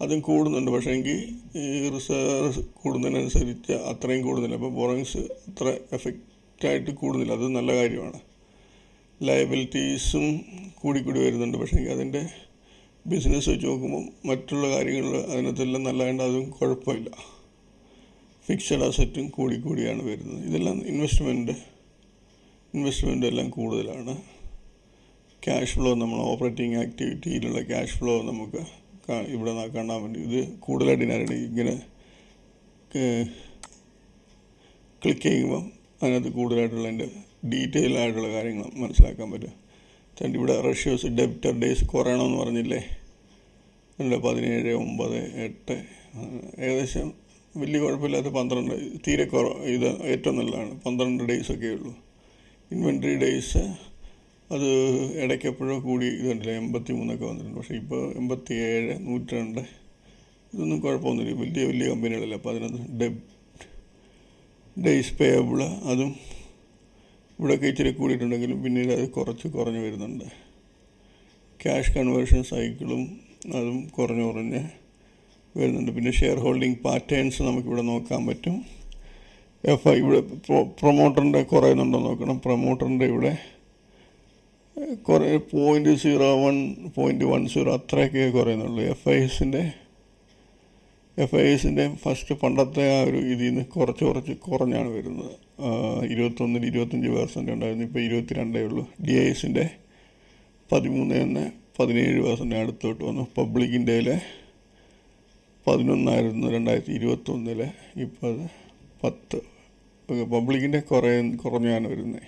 അതും കൂടുന്നുണ്ട്. പക്ഷേ എങ്കിൽ ഈ റിസർവ്സ് കൂടുന്നതിനനുസരിച്ച് അത്രയും കൂടുന്നില്ല. അപ്പോൾ ബോറോയിങ്സ് അത്ര എഫക്റ്റായിട്ട് കൂടുന്നില്ല. അത് നല്ല കാര്യമാണ്. ലയബിലിറ്റീസും കൂടിക്കൂടി വരുന്നുണ്ട്. പക്ഷേ എങ്കിൽ അതിൻ്റെ ബിസിനസ് വെച്ച് നോക്കുമ്പം മറ്റുള്ള കാര്യങ്ങൾ അതിനകത്തെല്ലാം നല്ലതായിട്ട് അതും കുഴപ്പമില്ല. ഫിക്സഡ് അസറ്റും കൂടിക്കൂടിയാണ് വരുന്നത്. ഇതെല്ലാം ഇൻവെസ്റ്റ്മെൻറ്റ് എല്ലാം കൂടുതലാണ്. ക്യാഷ് ഫ്ലോ നമ്മൾ ഓപ്പറേറ്റിംഗ് ആക്ടിവിറ്റിയിലുള്ള ക്യാഷ് ഫ്ലോ നമുക്ക് ഇവിടെ കാണാൻ വേണ്ടി ഇത് കൂടുതലായിട്ട് ഞാനിവിടെ ഇങ്ങനെ ക്ലിക്ക് ചെയ്യുമ്പം അതിനകത്ത് കൂടുതലായിട്ടുള്ള എൻ്റെ ഡീറ്റെയിൽ ആയിട്ടുള്ള കാര്യങ്ങൾ മനസ്സിലാക്കാൻ പറ്റും. ഇവിടെ റഷ്യോസ് ഡെബിറ്റർ ഡേയ്സ് കുറയണമെന്ന് പറഞ്ഞില്ലേ. 17, 9, 8 ഏകദേശം വലിയ കുഴപ്പമില്ലാത്ത 12 തീരെ ഇത് ഏറ്റവും നല്ലതാണ്. 12 ഡേയ്സൊക്കെ ഉള്ളൂ. ഇൻവെൻട്രി ഡേയ്സ് അത് ഇടയ്ക്കെപ്പോഴോ കൂടി ഇതുണ്ടല്ലോ 83 വന്നിട്ടുണ്ട്. പക്ഷേ ഇപ്പോൾ 87, 102 ഇതൊന്നും കുഴപ്പമൊന്നുമില്ല. വലിയ കമ്പനികളല്ല. അപ്പോൾ അതിനകത്ത് ഡേയ്സ് പേയബിൾ അതും ഇവിടെയൊക്കെ ഇച്ചിരി കൂടിയിട്ടുണ്ടെങ്കിലും പിന്നീട് അത് കുറഞ്ഞു വരുന്നുണ്ട്. ക്യാഷ് കൺവേർഷൻ സൈക്കിളും അതും കുറഞ്ഞ് വരുന്നുണ്ട്. പിന്നെ ഷെയർ ഹോൾഡിംഗ് പാറ്റേൺസ് നമുക്കിവിടെ നോക്കാൻ പറ്റും. ഇവിടെ പ്രൊമോട്ടറിൻ്റെ കുറയുന്നുണ്ടോ നോക്കണം. പ്രൊമോട്ടറിൻ്റെ ഇവിടെ കുറേ 0.01, 0.10 അത്രയൊക്കെ കുറയുന്നുള്ളൂ. FISൻ്റെ ഫസ്റ്റ് പണ്ടത്തെ ആ ഒരു ഇതിൽ നിന്ന് കുറച്ച് കുറഞ്ഞാണ് വരുന്നത്. 21-25% ഉണ്ടായിരുന്നു. ഇപ്പോൾ 22 ഉള്ളൂ. DISൻ്റെ 13-17% അടുത്തോട്ട് വന്നു. പബ്ലിക്കിൻ്റെയിൽ 11 2021. ഇപ്പോൾ അത് 10. പബ്ലിക്കിൻ്റെ കുറഞ്ഞാണ് വരുന്നത്.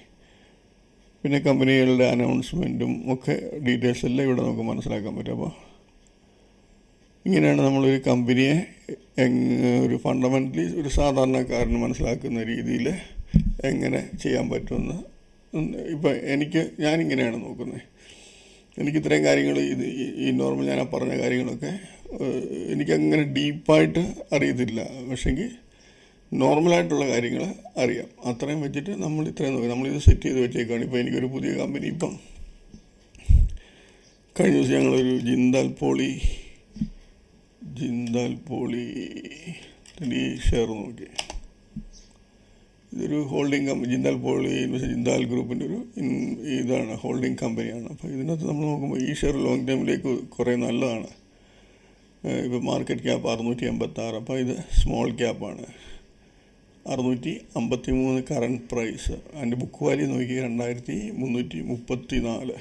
പിന്നെ കമ്പനികളുടെ അനൗൺസ്മെൻറ്റും ഒക്കെ ഡീറ്റെയിൽസ് എല്ലാം ഇവിടെ നമുക്ക് മനസ്സിലാക്കാൻ പറ്റും. അപ്പോൾ ഇങ്ങനെയാണ് നമ്മളൊരു കമ്പനിയെ ഒരു ഫണ്ടമെൻ്റലി ഒരു സാധാരണക്കാരന് മനസ്സിലാക്കുന്ന രീതിയിൽ എങ്ങനെ ചെയ്യാൻ പറ്റുമെന്ന് ഇപ്പം ഞാനിങ്ങനെയാണ് നോക്കുന്നത്. എനിക്ക് ഇത്രയും കാര്യങ്ങൾ ഈ നോർമൽ ഞാൻ പറഞ്ഞ കാര്യങ്ങളൊക്കെ എനിക്കങ്ങനെ ഡീപ്പായിട്ട് അറിയത്തില്ല. പക്ഷെങ്കിൽ നോർമലായിട്ടുള്ള കാര്യങ്ങൾ അറിയാം. അത്രയും വെച്ചിട്ട് നമ്മൾ ഇത്രയും നോക്കി നമ്മളിത് സെറ്റ് ചെയ്ത് വെച്ചേക്കാണ്. ഇപ്പോൾ എനിക്കൊരു പുതിയ കമ്പനി ഇപ്പം കഴിഞ്ഞ ദിവസം ഞങ്ങളൊരു ജിന്ദാൽ പോളി ഷെയർ നോക്കി. ഇതൊരു ഹോൾഡിംഗ് കമ്പനി. ജിന്ദാൽ ഗ്രൂപ്പിൻ്റെ ഒരു ഇതാണ് ഹോൾഡിംഗ് കമ്പനിയാണ്. അപ്പോൾ ഇതിനകത്ത് നമ്മൾ നോക്കുമ്പോൾ ഈ ഷെയർ ലോങ് ടൈമിലേക്ക് കുറേ നല്ലതാണ്. ഇപ്പോൾ മാർക്കറ്റ് ക്യാപ്പ് 686. അപ്പോൾ ഇത് സ്മോൾ ക്യാപ്പാണ്. 653 കറണ്ട് പ്രൈസ്. അതിൻ്റെ ബുക്ക് വാല്യൂ നോക്കി 2334.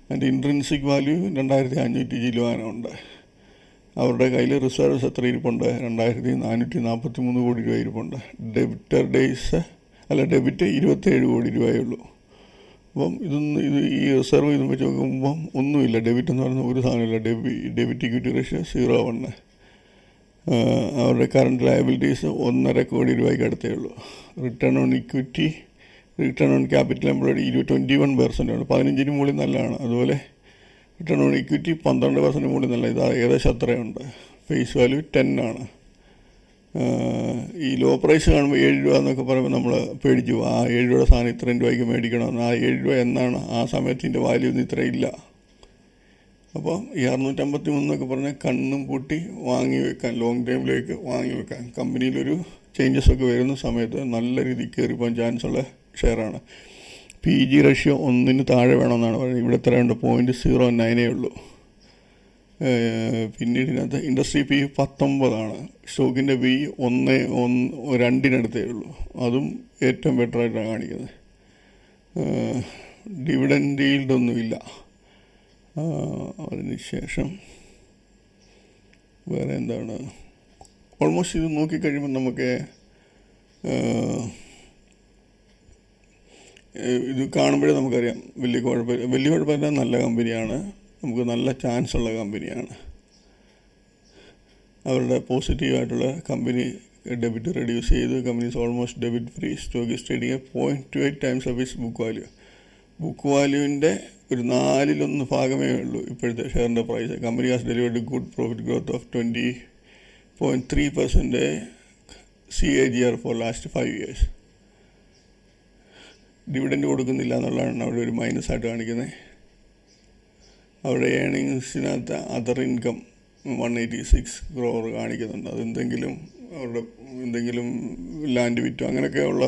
അതിൻ്റെ ഇൻട്രിൻസിക് വാല്യൂ 2500 ചില്ലുവാനുണ്ട്. അവരുടെ കയ്യിൽ റിസർവ്സ് എത്ര ഇരിപ്പുണ്ട്? 2443 കോടി രൂപ ഇരിപ്പുണ്ട്. ഡെബിറ്റ് 27 കോടി രൂപയുള്ളൂ. അപ്പം ഈ റിസർവ് ഇതും വെച്ച് നോക്കുമ്പം ഒന്നുമില്ല. ഡെബിറ്റ് എന്ന് പറയുന്ന ഒരു സാധനമില്ല. Debit equity ratio 0.1. അവരുടെ കറണ്ട് ലയബിലിറ്റീസ് 1.5 കോടി രൂപയ്ക്ക് അടുത്തേ ഉള്ളൂ. Return on equity, return on capital employed 21% ആണ്. 15 മുകളിൽ നല്ലതാണ്. അതുപോലെ റിട്ടേൺ ഓൺ ഇക്വിറ്റി 12% മുകളിൽ നല്ല. ഇത് ഏകദേശം അത്രയുണ്ട്. ഫേസ് വാല്യൂ 10 ആണ്. ഈ ലോ പ്രൈസ് കാണുമ്പോൾ 7 രൂപ എന്നൊക്കെ പറയുമ്പോൾ നമ്മൾ പേടിച്ചു. ആ 7 രൂപയുടെ സാധനം ഇത്രയും രൂപയ്ക്ക് മേടിക്കണമെന്ന്. ആ 7 രൂപ എന്നാണ് ആ സമയത്തിൻ്റെ വാല്യൂ ഒന്നും ഇത്രയില്ല. അപ്പോൾ ഈ 653 പറഞ്ഞാൽ കണ്ണും പൂട്ടി വാങ്ങി വെക്കാൻ, ലോങ് ടൈമിലേക്ക് വാങ്ങി വെക്കാൻ. കമ്പനിയിലൊരു ചേഞ്ചസ് ഒക്കെ വരുന്ന സമയത്ത് നല്ല രീതിയിൽ കയറിപ്പോകാൻ ചാൻസ് ഉള്ള ഷെയറാണ്. PG റേഷ്യോ 1 താഴെ വേണമെന്നാണ് പറയുന്നത്. ഇവിടെ എത്രയുണ്ട്? 0.09 ഉള്ളൂ. പിന്നീട് ഇതിനകത്ത് ഇൻഡസ്ട്രി PE 19 സ്റ്റോക്കിൻ്റെ PE 1.2 ഉള്ളൂ. അതും ഏറ്റവും ബെറ്ററായിട്ടാണ് കാണിക്കുന്നത്. ഡിവിഡൻഡ് ഈൽഡൊന്നുമില്ല. അതിനുശേഷം വേറെ എന്താണ്, ഓൾമോസ്റ്റ് ഇത് നോക്കിക്കഴിയുമ്പോൾ നമുക്ക് ഇത് കാണുമ്പോഴേ നമുക്കറിയാം വലിയ കുഴപ്പമില്ല, നല്ല കമ്പനിയാണ്, നമുക്ക് നല്ല ചാൻസ് ഉള്ള കമ്പനിയാണ്. അവരുടെ പോസിറ്റീവായിട്ടുള്ള കമ്പനി ഡെബിറ്റ് റെഡ്യൂസ് ചെയ്ത് companies almost debit free. Stock is trading 0.28 times of its book value. ബുക്ക് വാല്യൂവിൻ്റെ ഒരു 4/1 ഭാഗമേ ഉള്ളൂ ഇപ്പോഴത്തെ ഷെയറിൻ്റെ price. Company has delivered good profit growth of 20.3% CAGR for last 5 years. Dividend കൊടുക്കുന്നില്ല എന്നുള്ളതാണ് അവിടെ ഒരു മൈനസായിട്ട് കാണിക്കുന്നത്. അവിടെ ഏണിങ്സിനകത്ത് അതർ ഇൻകം 186 crore കാണിക്കുന്നുണ്ട്. അതെന്തെങ്കിലും അവരുടെ എന്തെങ്കിലും ലാൻഡ് വിറ്റോ അങ്ങനെയൊക്കെയുള്ള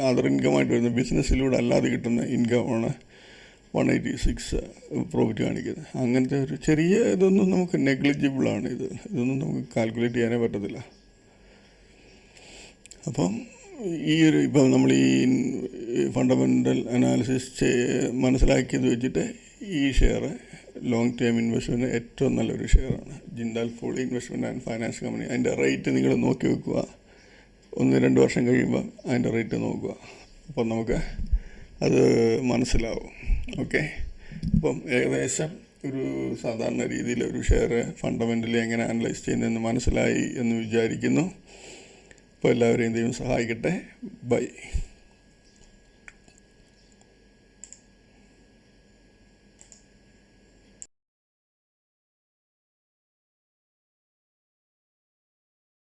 അതർ ഇൻകമായിട്ട് വരുന്ന ബിസിനസ്സിലൂടെ അല്ലാതെ കിട്ടുന്ന ഇൻകമാണ് 186 പ്രോഫിറ്റ് കാണിക്കുന്നത്. അങ്ങനത്തെ ഒരു ചെറിയ ഇതൊന്നും നമുക്ക് നെഗ്ലിജിബിളാണ്. ഇതൊന്നും നമുക്ക് കാൽക്കുലേറ്റ് ചെയ്യാനേ പറ്റത്തില്ല. അപ്പം ഇപ്പം നമ്മൾ ഈ ഫണ്ടമെൻ്റൽ അനാലിസിസ് മനസ്സിലാക്കിയത് വെച്ചിട്ട് ഈ ഷെയർ ലോങ് ടേം ഇൻവെസ്റ്റ്മെൻറ്റ് ഏറ്റവും നല്ലൊരു ഷെയറാണ്. Jindal full investment and finance company. അതിൻ്റെ റേറ്റ് നിങ്ങൾ നോക്കി വെക്കുക. 1-2 വർഷം കഴിയുമ്പോൾ അതിൻ്റെ റേറ്റ് നോക്കുക. അപ്പം നമുക്ക് അത് മനസ്സിലാവും. ഓക്കെ, അപ്പം ഏകദേശം ഒരു സാധാരണ രീതിയിൽ ഒരു ഷെയർ ഫണ്ടമെൻ്റലി എങ്ങനെ അനലൈസ് ചെയ്യുന്നതെന്ന് മനസ്സിലായി എന്ന് വിചാരിക്കുന്നു. അപ്പോൾ എല്ലാവരെയും ദൈവം സഹായിക്കട്ടെ. ബൈ.